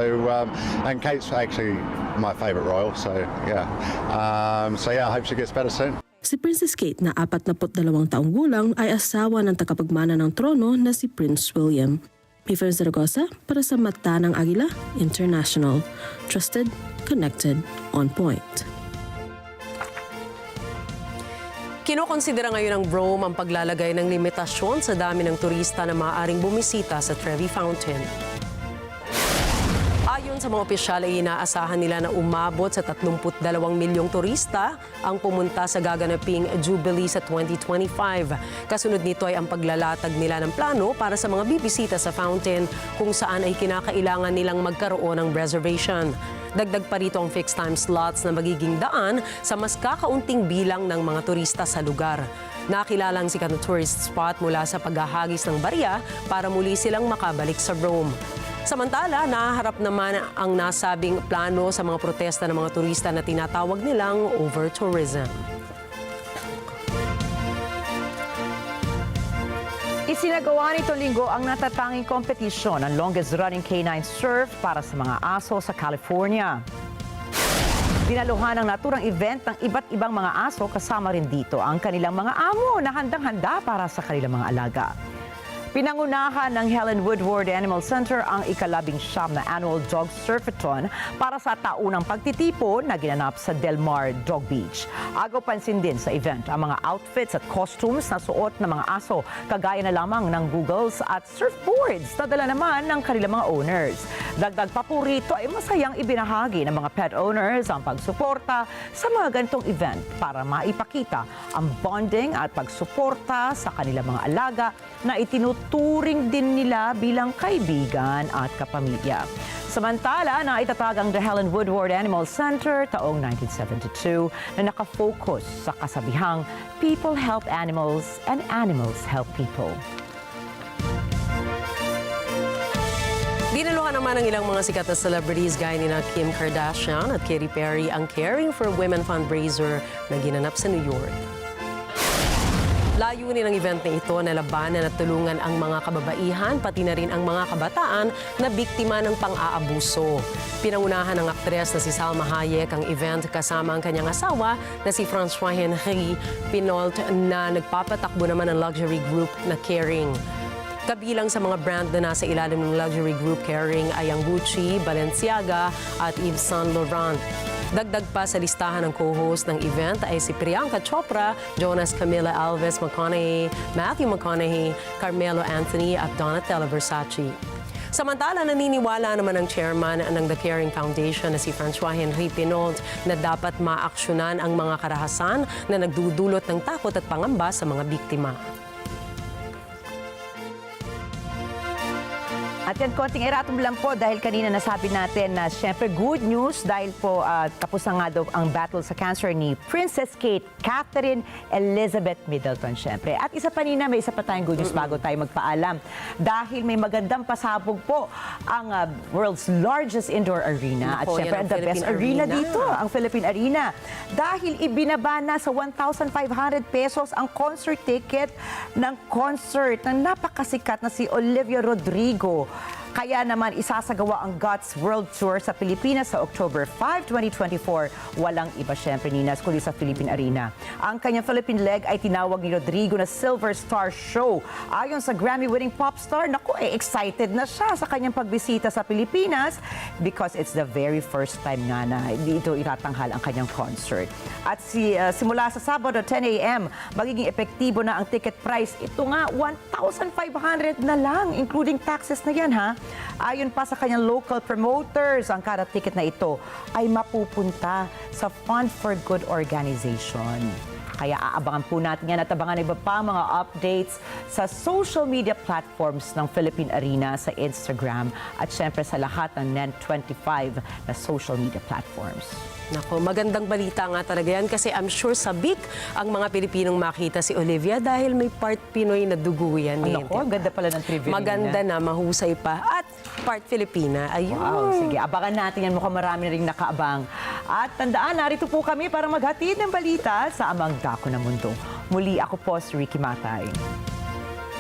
and Kate's actually my favourite royal, so yeah. I hope she gets better soon. Si Princess Kate na 42 taong gulang ay asawa ng tagapagmana ng trono na si Prince William. Mayfair Zaragoza para sa Mata ng Agila International. Trusted, connected, on point. Kinokonsidera ngayon ng Rome ang paglalagay ng limitasyon sa dami ng turista na maaaring bumisita sa Trevi Fountain. Ayon sa mga opisyal ay inaasahan nila na umabot sa 32 milyong turista ang pumunta sa gaganaping Jubilee sa 2025. Kasunod nito ay ang paglalatag nila ng plano para sa mga bibisita sa fountain kung saan ay kinakailangan nilang magkaroon ng reservation. Dagdag pa rito ang fixed time slots na magiging daan sa mas kakaunting bilang ng mga turista sa lugar. Nakilala ang sikat na tourist spot mula sa paghahagis ng barya para muli silang makabalik sa Rome. Samantala, nahaharap naman ang nasabing plano sa mga protesta ng mga turista na tinatawag nilang over-tourism. Isinagawa nito linggo ang natatanging kompetisyon ng longest-running canine surf para sa mga aso sa California. Dinaluhan ng naturang event ng iba't ibang mga aso kasama rin dito ang kanilang mga amo na handang-handa para sa kanilang mga alaga. Pinangunahan ng Helen Woodward Animal Center ang ika-19 na annual Dog Surfathon para sa taunang pagtitipon na ginanap sa Del Mar Dog Beach. Agaw pansin din sa event ang mga outfits at costumes na suot ng mga aso, kagaya na lamang ng goggles at surfboards na dala naman ng kanilang mga owners. Dagdag paborito ay masayang ibinahagi ng mga pet owners ang pagsuporta sa mga ganitong event para maipakita ang bonding at pagsuporta sa kanilang mga alaga na itinuturing din nila bilang kaibigan at kapamilya. Samantala, naitatag ang The Helen Woodward Animal Center taong 1972 na nakafocus sa kasabihang People help animals and animals help people. Dinaluhan naman ng ilang mga sikat na celebrities gaya ni Kim Kardashian at Katy Perry ang Caring for Women fundraiser na ginanap sa New York. Layunin ng event na ito na labanan at tulungan ang mga kababaihan pati na rin ang mga kabataan na biktima ng pang-aabuso. Pinangunahan ng aktres na si Salma Hayek ang event kasama ang kanyang asawa na si Rikki Pinault na nagpapatakbo naman ng luxury group na Caring. Kabilang sa mga brand na nasa ilalim ng luxury group Caring ay ang Gucci, Balenciaga at Yves Saint Laurent. Dagdag pa sa listahan ng co-host ng event ay si Priyanka Chopra, Jonas Camila Alves McConaughey, Matthew McConaughey, Carmelo Anthony at Donatella Versace. Samantala, naniniwala naman ang chairman ng The Caring Foundation na si Rikki Pinault na dapat maaksyonan ang mga karahasan na nagdudulot ng takot at pangamba sa mga biktima. At yan, konting eratum lang po dahil kanina nasabi natin na syempre good news dahil po tapos na nga daw ang battle sa cancer ni Princess Kate Catherine Elizabeth Middleton syempre. At isa pa nina, may isa pa tayong good news bago tayo magpaalam. Dahil may magandang pasabog po ang world's largest indoor arena. At syempre ang the best arena dito, ang Philippine Arena. Dahil ibinaba na sa 1,500 pesos ang concert ticket ng concert ng napakasikat na si Olivia Rodrigo. Kaya naman isasagawa ang God's World Tour sa Pilipinas sa October 5, 2024. Walang iba syempre, Ninas, kundi sa Philippine Arena. Ang kanyang Philippine leg ay tinawag ni Rodrigo na Silver Star Show. Ayon sa Grammy-winning pop star, naku, excited na siya sa kanyang pagbisita sa Pilipinas because it's the very first time nga na dito itatanghal ang kanyang concert. At simula sa Sabado 10 a.m., magiging epektibo na ang ticket price. Ito nga, 1,500 na lang, including taxes na yan, ha? Ayon pa sa kanyang local promoters, ang kada ticket na ito ay mapupunta sa Fund for Good organization. Kaya aabangan po natin yan at abangan iba pa mga updates sa social media platforms ng Philippine Arena sa Instagram at syempre sa lahat ng NEN25 na social media platforms. Nako, magandang balita nga talaga yan kasi I'm sure sabik ang mga Pilipinong makita si Olivia dahil may part Pinoy na dugo yan. Nako, ganda pala ng trivia. Maganda na, mahusay pa. At part Filipina. Ayun. Wow, sige. Abangan natin yan. Mukhang marami rin nakaabang. At tandaan, narito po kami para maghatid ng balita sa amang dako ng mundo. Muli ako po si Rikki Mathay.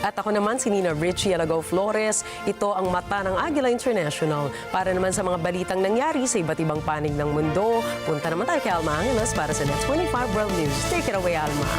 At ako naman si Rikki Alagao Flores. Ito ang mata ng Agila International. Para naman sa mga balitang nangyari sa iba't ibang panig ng mundo, punta naman tayo kay Alma para sa Net 25 World News. Take it away, Alma.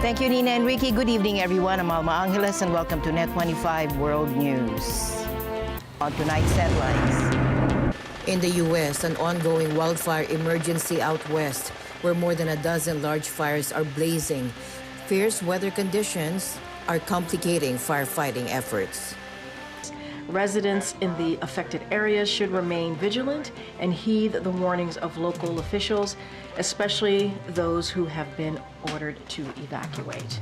Thank you, Nina and Rikki. Good evening, everyone. I'm Alma Angeles, and welcome to Net 25 World News. On tonight's headlines. In the U.S., an ongoing wildfire emergency out west, where more than a dozen large fires are blazing. Fierce weather conditions are complicating firefighting efforts. Residents in the affected areas should remain vigilant and heed the warnings of local officials, especially those who have been ordered to evacuate.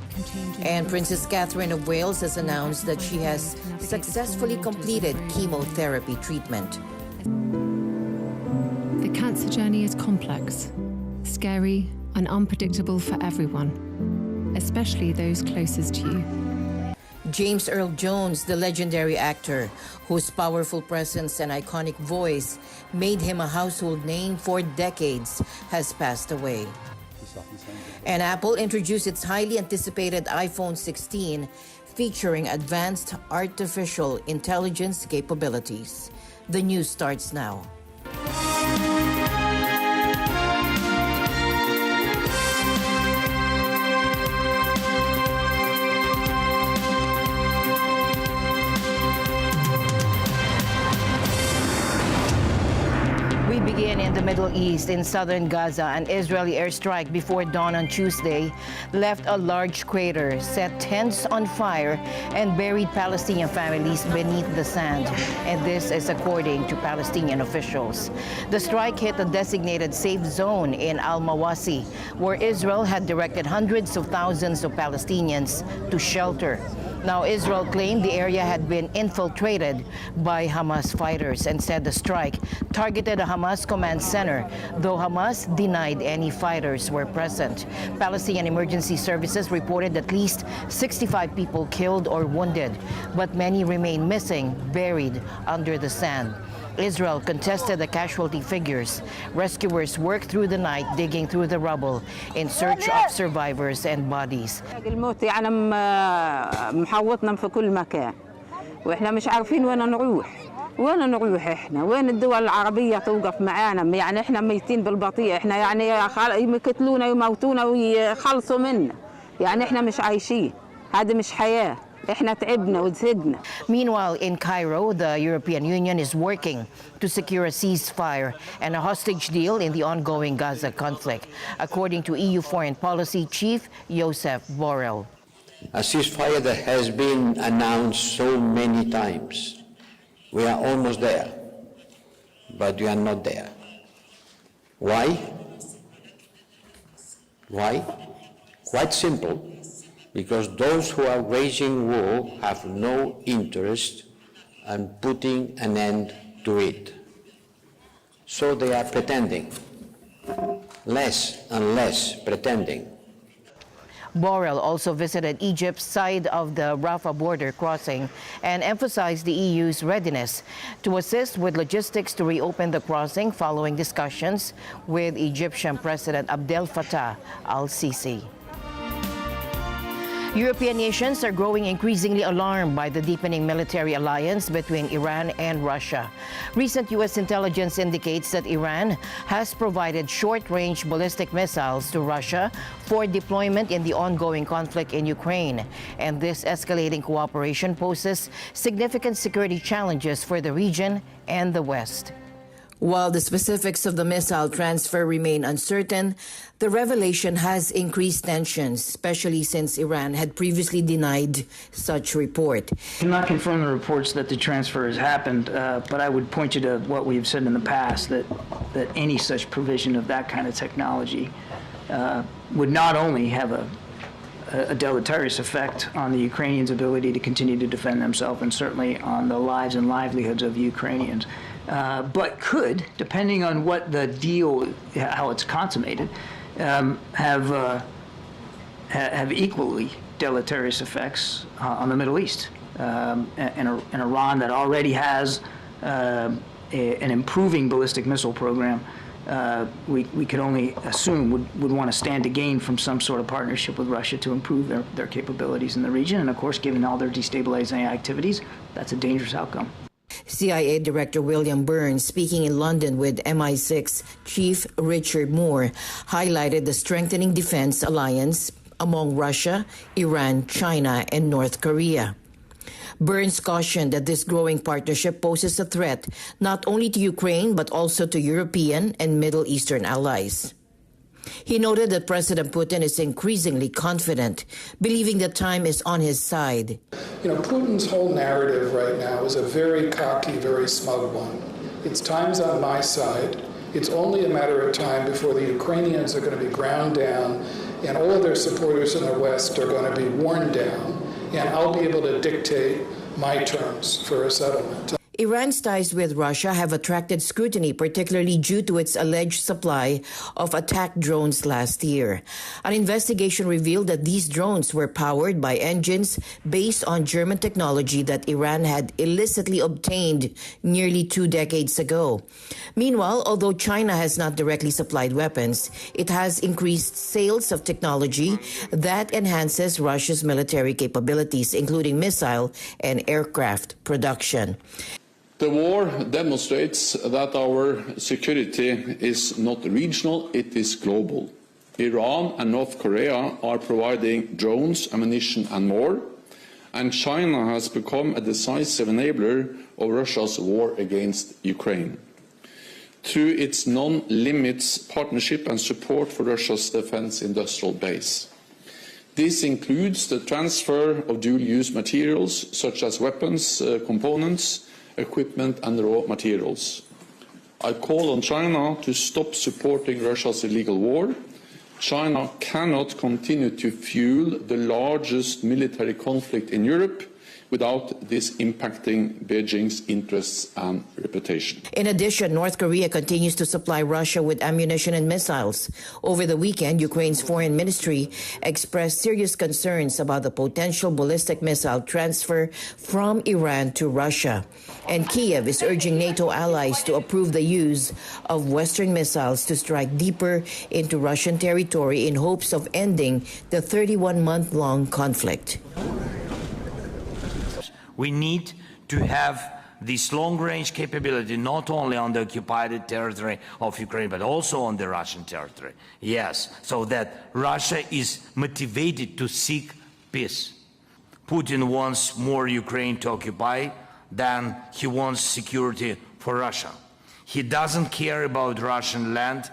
And Princess Catherine of Wales has announced that she has successfully completed chemotherapy treatment. The cancer journey is complex, scary, and unpredictable for everyone, especially those closest to you. James Earl Jones, the legendary actor, whose powerful presence and iconic voice made him a household name for decades, has passed away. And Apple introduced its highly anticipated iPhone 16, featuring advanced artificial intelligence capabilities. The news starts now. We begin in the Middle East. In southern Gaza, an Israeli airstrike before dawn on Tuesday left a large crater, set tents on fire, and buried Palestinian families beneath the sand. And this is according to Palestinian officials. The strike hit a designated safe zone in Alma, where Israel had directed hundreds of thousands of Palestinians to shelter. Now, Israel claimed the area had been infiltrated by Hamas fighters and said the strike targeted a Hamas command center, though Hamas denied any fighters were present. Palestinian emergency services reported at least 65 people killed or wounded, but many remain missing, buried under the sand. Israel contested the casualty figures. Rescuers worked through the night digging through the rubble in search of survivors and bodies. الموت يعني محوطنا في كل مكان واحنا مش عارفين وين نروح احنا وين الدول العربية توقف معانا يعني احنا ميتين بالبطيء احنا يعني يقتلونا يموتونا ويخلصوا منا يعني احنا مش عايشين هذا مش حياة. Meanwhile, in Cairo, the European Union is working to secure a ceasefire and a hostage deal in the ongoing Gaza conflict, according to EU Foreign Policy Chief Josep Borrell. A ceasefire that has been announced so many times. We are almost there, but we are not there. Why? Why? Quite simple. Because those who are waging war have no interest in putting an end to it. So they are pretending, less and less pretending. Borrell also visited Egypt's side of the Rafah border crossing and emphasized the EU's readiness to assist with logistics to reopen the crossing following discussions with Egyptian President Abdel Fattah al-Sisi. European nations are growing increasingly alarmed by the deepening military alliance between Iran and Russia. Recent U.S. intelligence indicates that Iran has provided short-range ballistic missiles to Russia for deployment in the ongoing conflict in Ukraine. And this escalating cooperation poses significant security challenges for the region and the West. While the specifics of the missile transfer remain uncertain, the revelation has increased tensions, especially since Iran had previously denied such report. I cannot confirm the reports that the transfer has happened, but I would point you to what we've said in the past, that any such provision of that kind of technology would not only have a deleterious effect on the Ukrainians' ability to continue to defend themselves and certainly on the lives and livelihoods of Ukrainians, but could, depending on what the deal, how it's consummated, have equally deleterious effects on the Middle East. And Iran, that already has an improving ballistic missile program, we could only assume would want to stand to gain from some sort of partnership with Russia to improve their capabilities in the region. And of course, given all their destabilizing activities, that's a dangerous outcome. CIA Director William Burns, speaking in London with MI6 Chief Richard Moore, highlighted the strengthening defense alliance among Russia, Iran, China, and North Korea. Burns cautioned that this growing partnership poses a threat not only to Ukraine but also to European and Middle Eastern allies. He noted that President Putin is increasingly confident, believing that time is on his side. You know, Putin's whole narrative right now is a very cocky, very smug one. It's time's on my side. It's only a matter of time before the Ukrainians are going to be ground down and all of their supporters in the West are going to be worn down, and I'll be able to dictate my terms for a settlement. Iran's ties with Russia have attracted scrutiny, particularly due to its alleged supply of attack drones last year. An investigation revealed that these drones were powered by engines based on German technology that Iran had illicitly obtained nearly 2 decades ago. Meanwhile, although China has not directly supplied weapons, it has increased sales of technology that enhances Russia's military capabilities, including missile and aircraft production. The war demonstrates that our security is not regional, it is global. Iran and North Korea are providing drones, ammunition and more, and China has become a decisive enabler of Russia's war against Ukraine through its non-limits partnership and support for Russia's defense industrial base. This includes the transfer of dual-use materials such as weapons, components, equipment and raw materials. I call on China to stop supporting Russia's illegal war. China cannot continue to fuel the largest military conflict in Europe without this impacting Beijing's interests and reputation. In addition, North Korea continues to supply Russia with ammunition and missiles. Over the weekend, Ukraine's foreign ministry expressed serious concerns about the potential ballistic missile transfer from Iran to Russia. And Kiev is urging NATO allies to approve the use of Western missiles to strike deeper into Russian territory in hopes of ending the 31-month-long conflict. We need to have this long-range capability not only on the occupied territory of Ukraine, but also on the Russian territory. Yes, so that Russia is motivated to seek peace. Putin wants more Ukraine to occupy than he wants security for Russia. He doesn't care about Russian land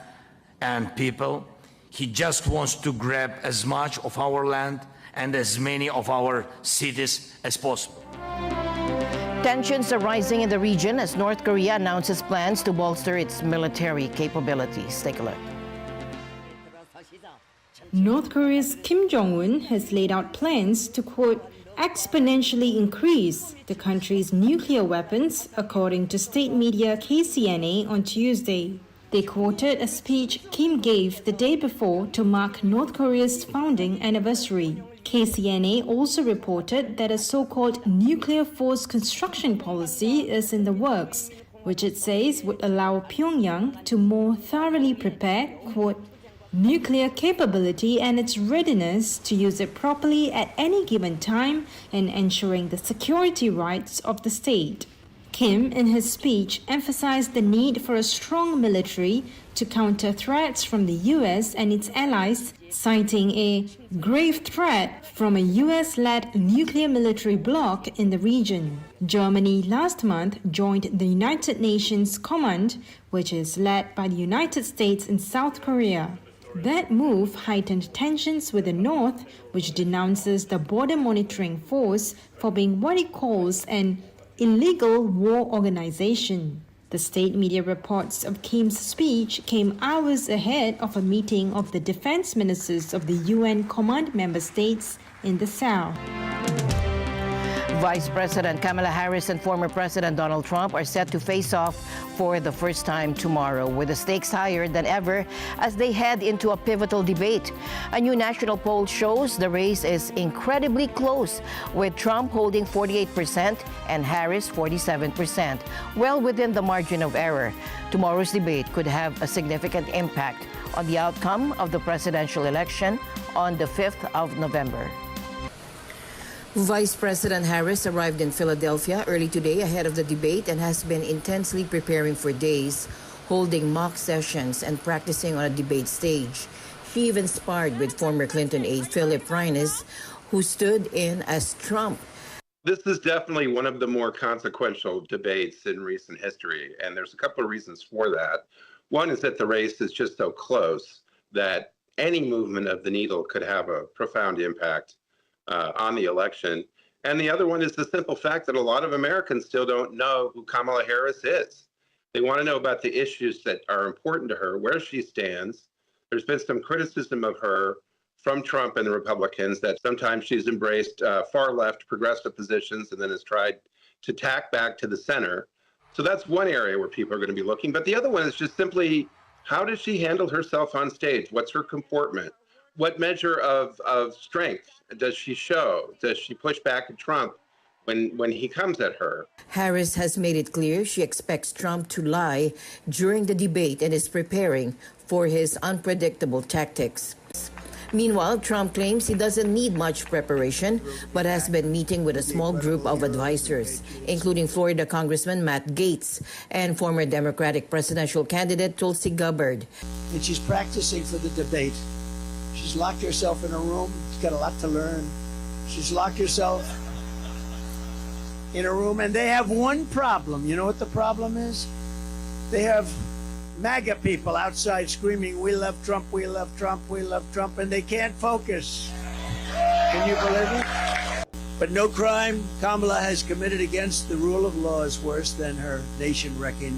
and people. He just wants to grab as much of our land and as many of our cities as possible. Tensions are rising in the region as North Korea announces plans to bolster its military capabilities. Take a look. North Korea's Kim Jong-un has laid out plans to, quote, exponentially increase the country's nuclear weapons, according to state media KCNA on Tuesday. They quoted a speech Kim gave the day before to mark North Korea's founding anniversary. KCNA also reported that a so-called nuclear force construction policy is in the works, which it says would allow Pyongyang to more thoroughly prepare, quote, nuclear capability and its readiness to use it properly at any given time and ensuring the security rights of the state. Kim, in his speech, emphasized the need for a strong military to counter threats from the US and its allies, citing a grave threat from a US-led nuclear military bloc in the region. Germany last month joined the United Nations Command, which is led by the United States and South Korea. That move heightened tensions with the North, which denounces the border monitoring force for being what it calls an illegal war organization. The state media reports of Kim's speech came hours ahead of a meeting of the defense ministers of the UN Command member states in the South. Vice President Kamala Harris and former President Donald Trump are set to face off for the first time tomorrow, with the stakes higher than ever as they head into a pivotal debate. A new national poll shows the race is incredibly close, with Trump holding 48% and Harris 47%, well within the margin of error. Tomorrow's debate could have a significant impact on the outcome of the presidential election on the 5th of November. Vice President Harris arrived in Philadelphia early today ahead of the debate and has been intensely preparing for days, holding mock sessions and practicing on a debate stage. She even sparred with former Clinton aide Philip Reines, who stood in as Trump. This is definitely one of the more consequential debates in recent history, and there's a couple of reasons for that. One is that the race is just so close that any movement of the needle could have a profound impact on the election. And the other one is the simple fact that a lot of Americans still don't know who Kamala Harris is. They want to know about the issues that are important to her, where she stands. There's been some criticism of her from Trump and the Republicans that sometimes she's embraced far left progressive positions and then has tried to tack back to the center. So that's one area where people are going to be looking. But the other one is just simply, how does she handle herself on stage? What's her comportment? What measure of strength does she show? Does she push back at Trump when he comes at her? Harris has made it clear she expects Trump to lie during the debate and is preparing for his unpredictable tactics. Meanwhile, Trump claims he doesn't need much preparation, but has been meeting with a small group of advisors, including Florida Congressman Matt Gaetz and former Democratic presidential candidate Tulsi Gabbard. And she's practicing for the debate. She's locked herself in a room. She's got a lot to learn. She's locked herself in a room, and they have one problem. You know what the problem is? They have MAGA people outside screaming, "We love Trump, we love Trump, we love Trump," and they can't focus. Can you believe it? But no crime Kamala has committed against the rule of law is worse than her nation-wrecking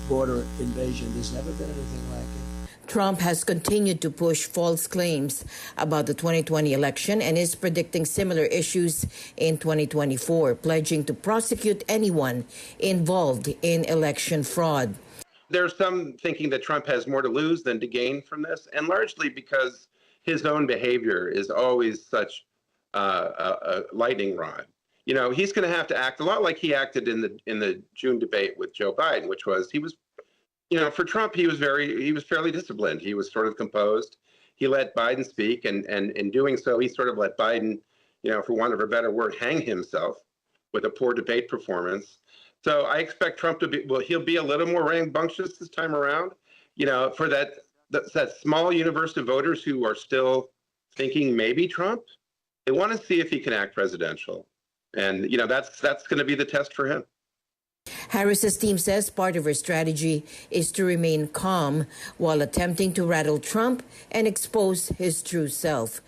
border invasion. There's never been anything like it. Trump has continued to push false claims about the 2020 election and is predicting similar issues in 2024, pledging to prosecute anyone involved in election fraud. There's some thinking that Trump has more to lose than to gain from this, and largely because his own behavior is always such a lightning rod. You know, he's going to have to act a lot like he acted in the June debate with Joe Biden, which was you know, for Trump, he was fairly disciplined. He was sort of composed. He let Biden speak, and in doing so, he sort of let Biden, you know, for want of a better word, hang himself with a poor debate performance. So I expect Trump to be, he'll be a little more rambunctious this time around, you know, for that small universe of voters who are still thinking maybe Trump. They want to see if he can act presidential. And, you know, that's going to be the test for him. Harris's team says part of her strategy is to remain calm while attempting to rattle Trump and expose his true self.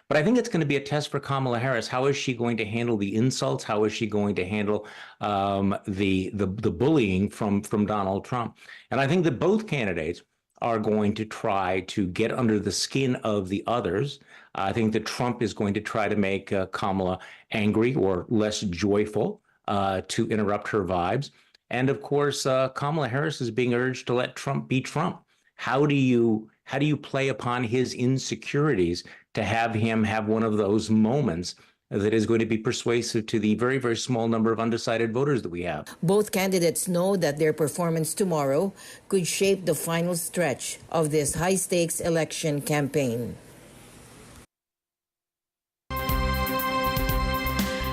But I think it's going to be a test for Kamala Harris. How is she going to handle the insults? How is she going to handle the bullying from Donald Trump? And I think that both candidates are going to try to get under the skin of the others. I think that Trump is going to try to make Kamala angry or less joyful to interrupt her vibes. And of course, Kamala Harris is being urged to let Trump be Trump. How do you play upon his insecurities to have him have one of those moments that is going to be persuasive to the very, very small number of undecided voters that we have? Both candidates know that their performance tomorrow could shape the final stretch of this high-stakes election campaign.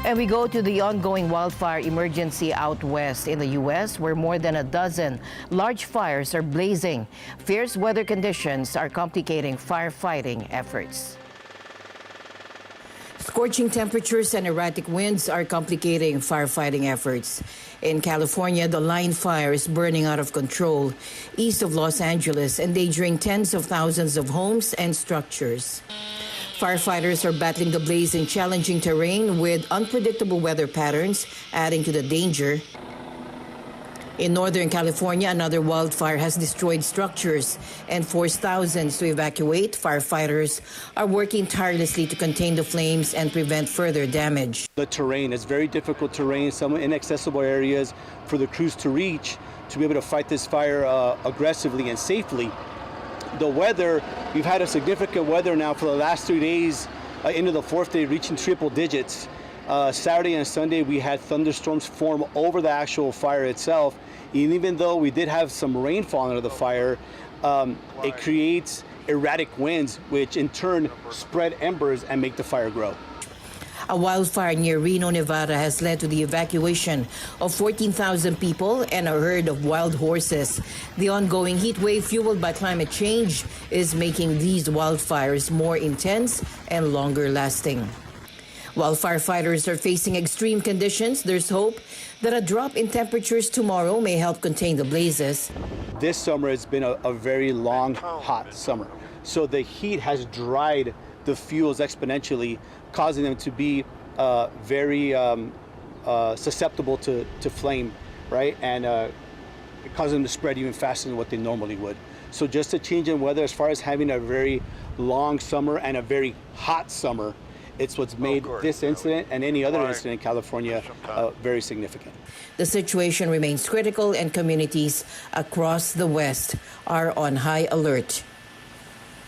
And we go to the ongoing wildfire emergency out west in the U.S., where more than a dozen large fires are blazing. Fierce weather conditions are complicating firefighting efforts. Scorching temperatures and erratic winds are complicating firefighting efforts. In California, the line fire is burning out of control east of Los Angeles, endangering tens of thousands of homes and structures. Firefighters are battling the blaze in challenging terrain with unpredictable weather patterns, adding to the danger. In Northern California, another wildfire has destroyed structures and forced thousands to evacuate. Firefighters are working tirelessly to contain the flames and prevent further damage. The terrain is very difficult terrain, some inaccessible areas for the crews to reach to be able to fight this fire aggressively and safely. The weather, we've had a significant weather now for the last 3 days into the fourth day, reaching triple digits. Saturday and Sunday, we had thunderstorms form over the actual fire itself. And even though we did have some rainfall under the fire, it creates erratic winds, which in turn spread embers and make the fire grow. A wildfire near Reno, Nevada has led to the evacuation of 14,000 people and a herd of wild horses. The ongoing heat wave fueled by climate change is making these wildfires more intense and longer lasting. While firefighters are facing extreme conditions, there's hope that a drop in temperatures tomorrow may help contain the blazes. This summer has been a very long, hot summer. So the heat has dried the fuels exponentially, causing them to be very susceptible to flame, right? And it causes them to spread even faster than what they normally would. So just a change in weather, as far as having a very long summer and a very hot summer, it's what's made this incident and any other incident in California very significant. The situation remains critical and communities across the West are on high alert.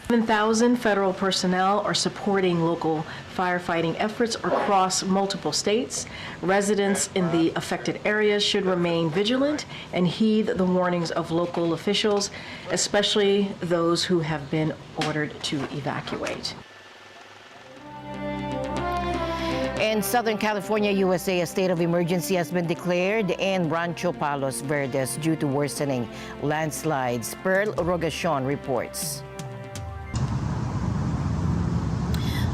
7,000 federal personnel are supporting local firefighting efforts across multiple states. Residents in the affected areas should remain vigilant and heed the warnings of local officials, especially those who have been ordered to evacuate. In Southern California, USA, a state of emergency has been declared in Rancho Palos Verdes due to worsening landslides. Pearl Rogachon reports.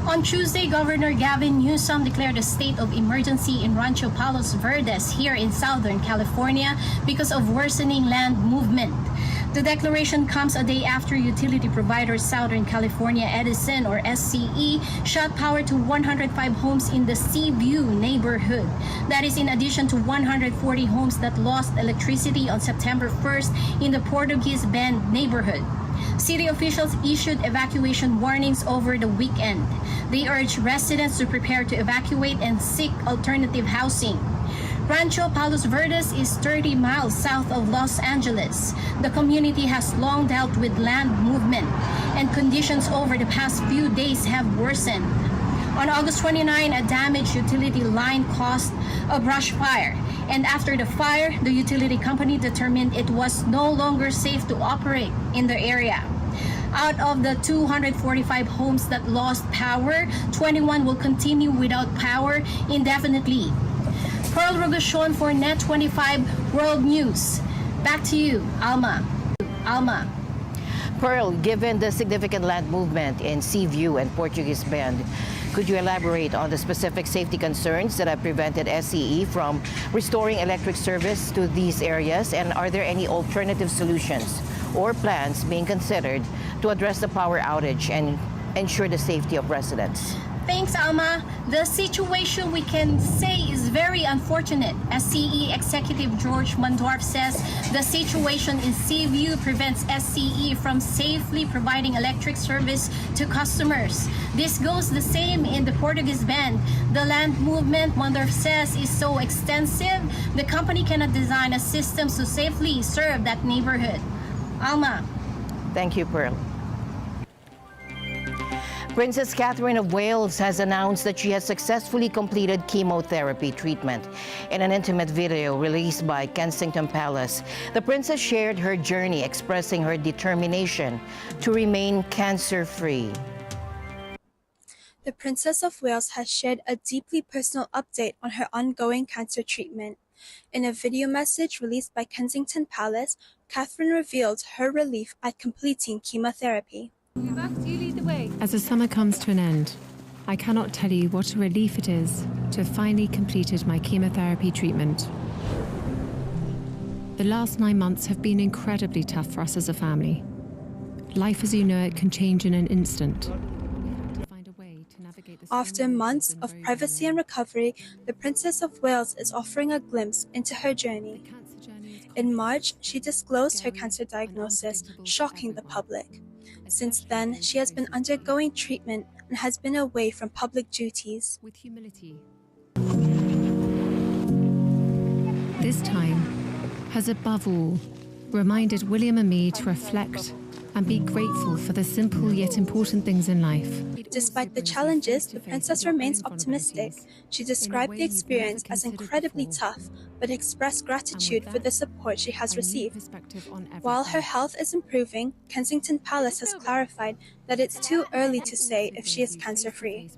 On Tuesday, Governor Gavin Newsom declared a state of emergency in Rancho Palos Verdes here in Southern California because of worsening land movement. The declaration comes a day after utility provider Southern California Edison, or SCE, shut power to 105 homes in the Seaview neighborhood. That is in addition to 140 homes that lost electricity on September 1st in the Portuguese Bend neighborhood. City officials issued evacuation warnings over the weekend. They urged residents to prepare to evacuate and seek alternative housing. Rancho Palos Verdes is 30 miles south of Los Angeles. The community has long dealt with land movement, and conditions over the past few days have worsened. On August 29, a damaged utility line caused a brush fire, and after the fire, the utility company determined it was no longer safe to operate in the area. Out of the 245 homes that lost power, 21 will continue without power indefinitely. Pearl Rogachon for Net 25 World News. Back to you, Alma. Alma. Pearl, given the significant land movement in Seaview and Portuguese Bend, could you elaborate on the specific safety concerns that have prevented SCE from restoring electric service to these areas? And are there any alternative solutions or plans being considered to address the power outage and ensure the safety of residents? Thanks, Alma. The situation, we can say, is very unfortunate. SCE Executive George Mondorf says the situation in Seaview prevents SCE from safely providing electric service to customers. This goes the same in the Portuguese Bend. The land movement, Mondorf says, is so extensive, the company cannot design a system to safely serve that neighborhood. Alma. Thank you, Pearl. Princess Catherine of Wales has announced that she has successfully completed chemotherapy treatment. In an intimate video released by Kensington Palace, the princess shared her journey, expressing her determination to remain cancer-free. The Princess of Wales has shared a deeply personal update on her ongoing cancer treatment. In a video message released by Kensington Palace, Catherine revealed her relief at completing chemotherapy. As the summer comes to an end, I cannot tell you what a relief it is to have finally completed my chemotherapy treatment. The last 9 months have been incredibly tough for us as a family. Life as you know it can change in an instant. After months of privacy and recovery, the Princess of Wales is offering a glimpse into her journey. In March, she disclosed her cancer diagnosis, shocking the public. Since then, she has been undergoing treatment and has been away from public duties. With humility. This time has above all reminded William and me to reflect and be grateful for the simple yet important things in life. Despite the challenges, the princess remains optimistic. She described the experience as incredibly tough, but expressed gratitude for the support she has received. While her health is improving, Kensington Palace has clarified that it's too early to say if she is cancer-free.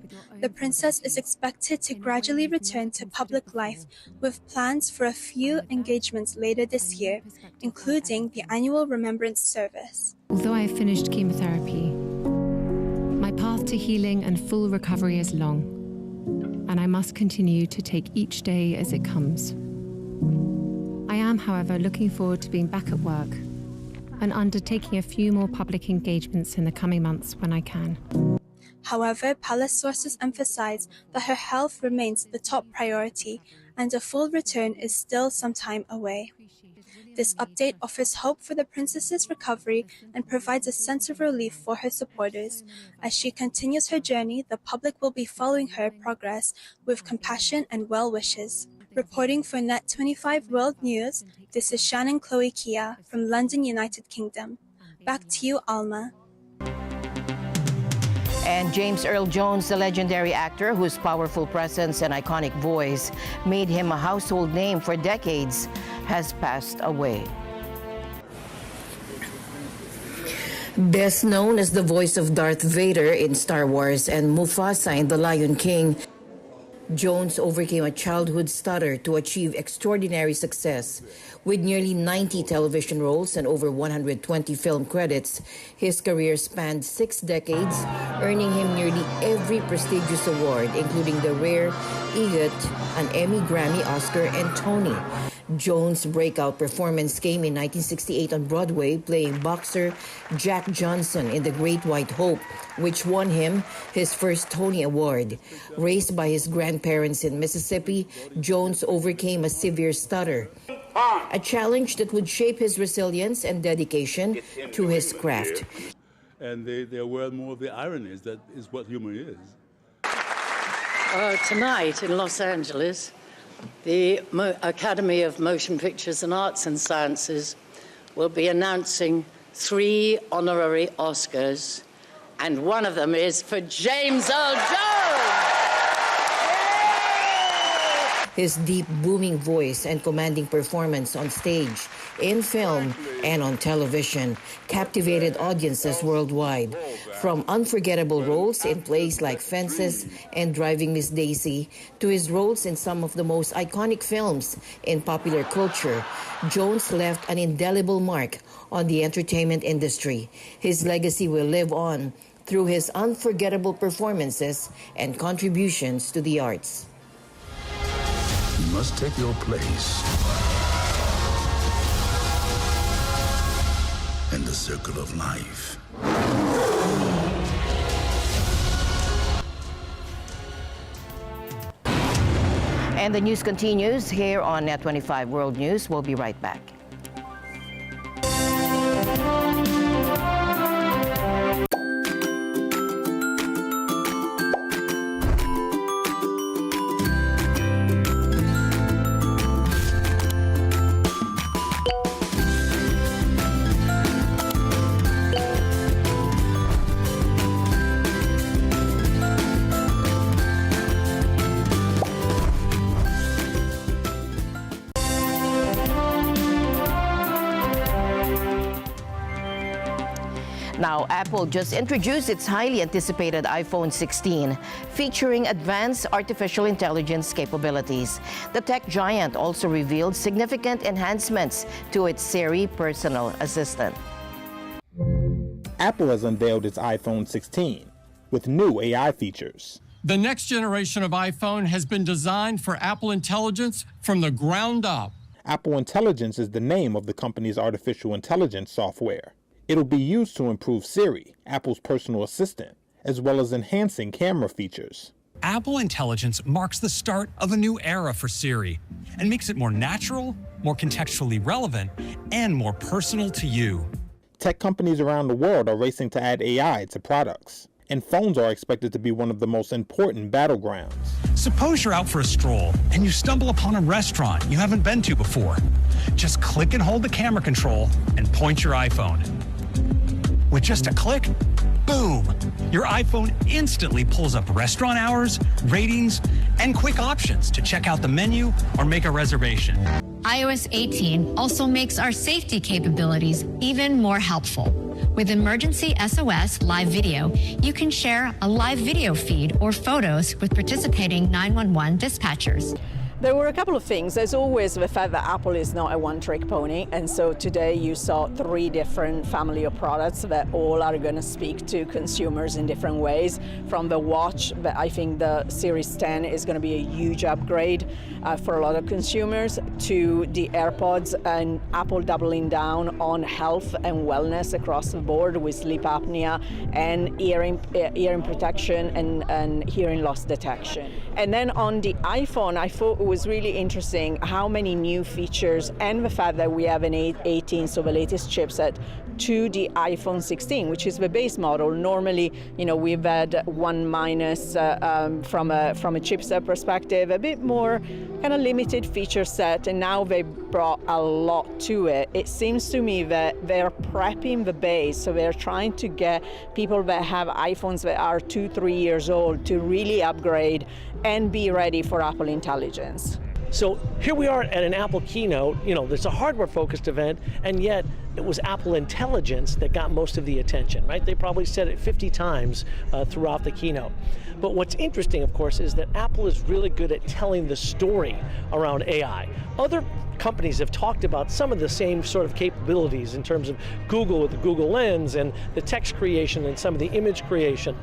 The princess is expected to gradually return to public life, with plans for a few engagements later this year, including the annual Remembrance Service. Although I have finished chemotherapy, my path to healing and full recovery is long, and I must continue to take each day as it comes. I am, however, looking forward to being back at work and undertaking a few more public engagements in the coming months when I can. However, palace sources emphasize that her health remains the top priority and a full return is still some time away. This update offers hope for the princess's recovery and provides a sense of relief for her supporters. As she continues her journey, the public will be following her progress with compassion and well wishes. Reporting for Net25 World News, this is Shannon Chloe Kia from London, United Kingdom. Back to you, Alma. And James Earl Jones, the legendary actor whose powerful presence and iconic voice made him a household name for decades, has passed away. Best known as the voice of Darth Vader in Star Wars and Mufasa in The Lion King, Jones overcame a childhood stutter to achieve extraordinary success. With nearly 90 television roles and over 120 film credits, his career spanned 6 decades, earning him nearly every prestigious award, including the rare EGOT, an Emmy, Grammy, Oscar, and Tony. Jones' breakout performance came in 1968 on Broadway, playing boxer Jack Johnson in The Great White Hope, which won him his first Tony Award. Raised by his grandparents in Mississippi, Jones overcame a severe stutter, a challenge that would shape his resilience and dedication to his craft. And they're aware more of the ironies that is what humor is. Tonight in Los Angeles, the Academy of Motion Pictures and Arts and Sciences will be announcing 3 honorary Oscars, and one of them is for James Earl Jones! His deep, booming voice and commanding performance on stage, in film, and on television captivated audiences worldwide. From unforgettable roles in plays like Fences and Driving Miss Daisy to his roles in some of the most iconic films in popular culture, Jones left an indelible mark on the entertainment industry. His legacy will live on through his unforgettable performances and contributions to the arts. You must take your place in the circle of life. And the news continues here on Net25 World News. We'll be right back. Now, Apple just introduced its highly anticipated iPhone 16, featuring advanced artificial intelligence capabilities. The tech giant also revealed significant enhancements to its Siri personal assistant. Apple has unveiled its iPhone 16 with new AI features. The next generation of iPhone has been designed for Apple Intelligence from the ground up. Apple Intelligence is the name of the company's artificial intelligence software. It'll be used to improve Siri, Apple's personal assistant, as well as enhancing camera features. Apple Intelligence marks the start of a new era for Siri and makes it more natural, more contextually relevant, and more personal to you. Tech companies around the world are racing to add AI to products, and phones are expected to be one of the most important battlegrounds. Suppose you're out for a stroll and you stumble upon a restaurant you haven't been to before. Just click and hold the camera control and point your iPhone. With just a click, boom, your iPhone instantly pulls up restaurant hours, ratings, and quick options to check out the menu or make a reservation. iOS 18 also makes our safety capabilities even more helpful. With Emergency SOS Live Video, you can share a live video feed or photos with participating 911 dispatchers. There were a couple of things. There's always the fact that Apple is not a one-trick pony, and so today you saw 3 different family of products that all are going to speak to consumers in different ways. From the watch, that I think the Series 10 is going to be a huge upgrade for a lot of consumers, to the AirPods and Apple doubling down on health and wellness across the board with sleep apnea and hearing protection and hearing loss detection. And then on the iPhone, I thought it was really interesting how many new features and the fact that we have an 18, so the latest chipset, to the iPhone 16, which is the base model. Normally, we've had 1 minus from a chipset perspective, a bit more kind of limited feature set, and now they brought a lot to it. It seems to me that they're prepping the base, so they're trying to get people that have iPhones that are 2-3 years old to really upgrade and be ready for Apple Intelligence. So here we are at an Apple keynote. There's a hardware-focused event, and yet it was Apple Intelligence that got most of the attention, right? They probably said it 50 times throughout the keynote. But what's interesting, of course, is that Apple is really good at telling the story around AI. Other companies have talked about some of the same sort of capabilities in terms of Google with the Google Lens and the text creation and some of the image creation.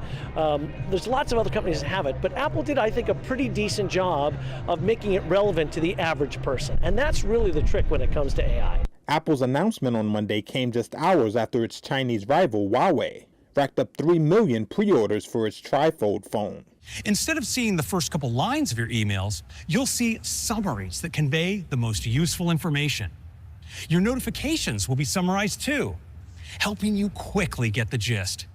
There's lots of other companies that have it, but Apple did, I think, a pretty decent job of making it relevant to the average person. And that's really the trick when it comes to AI. Apple's announcement on Monday came just hours after its Chinese rival, Huawei, racked up 3 million pre-orders for its trifold phone. Instead of seeing the first couple lines of your emails, you'll see summaries that convey the most useful information. Your notifications will be summarized too, helping you quickly get the gist.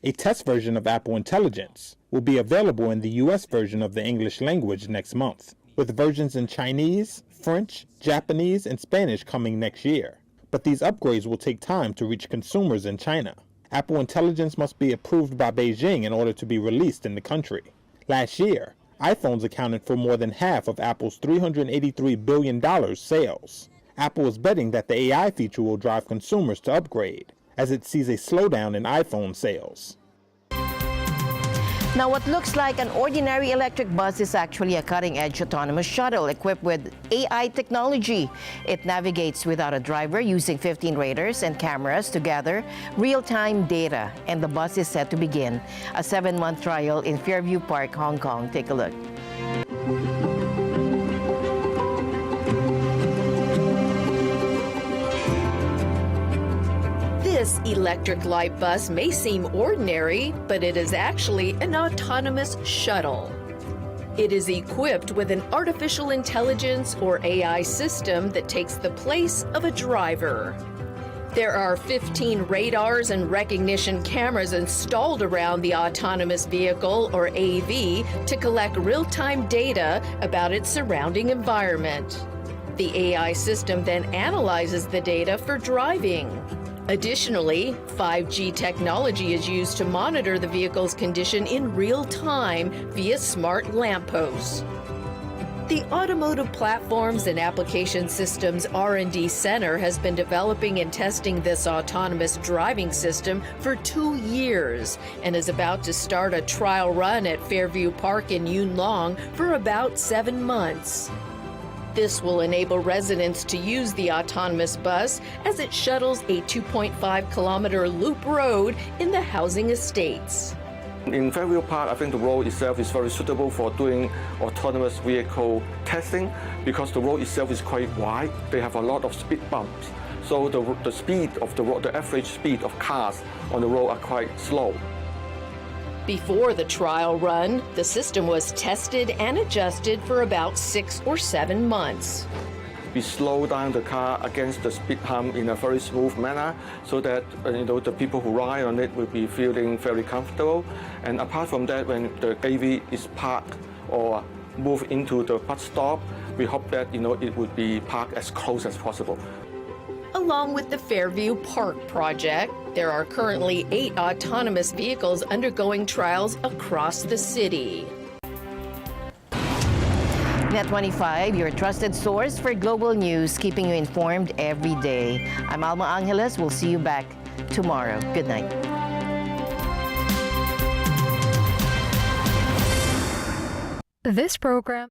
A test version of Apple Intelligence will be available in the U.S. version of the English language next month, with versions in Chinese, French, Japanese, and Spanish coming next year. But these upgrades will take time to reach consumers in China. Apple Intelligence must be approved by Beijing in order to be released in the country. Last year, iPhones accounted for more than half of Apple's $383 billion sales. Apple is betting that the AI feature will drive consumers to upgrade, as it sees a slowdown in iPhone sales. Now, what looks like an ordinary electric bus is actually a cutting-edge autonomous shuttle equipped with AI technology. It navigates without a driver using 15 radars and cameras to gather real-time data, and the bus is set to begin a 7-month trial in Fairview Park, Hong Kong. Take a look. This electric light bus may seem ordinary, but it is actually an autonomous shuttle. It is equipped with an artificial intelligence or AI system that takes the place of a driver. There are 15 radars and recognition cameras installed around the autonomous vehicle, or AV, to collect real-time data about its surrounding environment. The AI system then analyzes the data for driving. Additionally, 5G technology is used to monitor the vehicle's condition in real time via smart lampposts. The Automotive Platforms and Application Systems R&D Center has been developing and testing this autonomous driving system for 2 years and is about to start a trial run at Fairview Park in Yuen Long for about 7 months. This will enable residents to use the autonomous bus as it shuttles a 2.5-kilometer loop road in the housing estates. In Fairview Park, I think the road itself is very suitable for doing autonomous vehicle testing because the road itself is quite wide. They have a lot of speed bumps. So the speed of the road, the average speed of cars on the road are quite slow. Before the trial run, the system was tested and adjusted for about 6 or 7 months. We slow down the car against the speed hump in a very smooth manner so that the people who ride on it will be feeling very comfortable. And apart from that, when the AV is parked or moved into the bus stop, we hope that it would be parked as close as possible. along with the Fairview Park project. There are currently 8 autonomous vehicles undergoing trials across the city. Net 25, your trusted source for global news, keeping you informed every day. I'm Alma Angeles. We'll see you back tomorrow. Good night. This program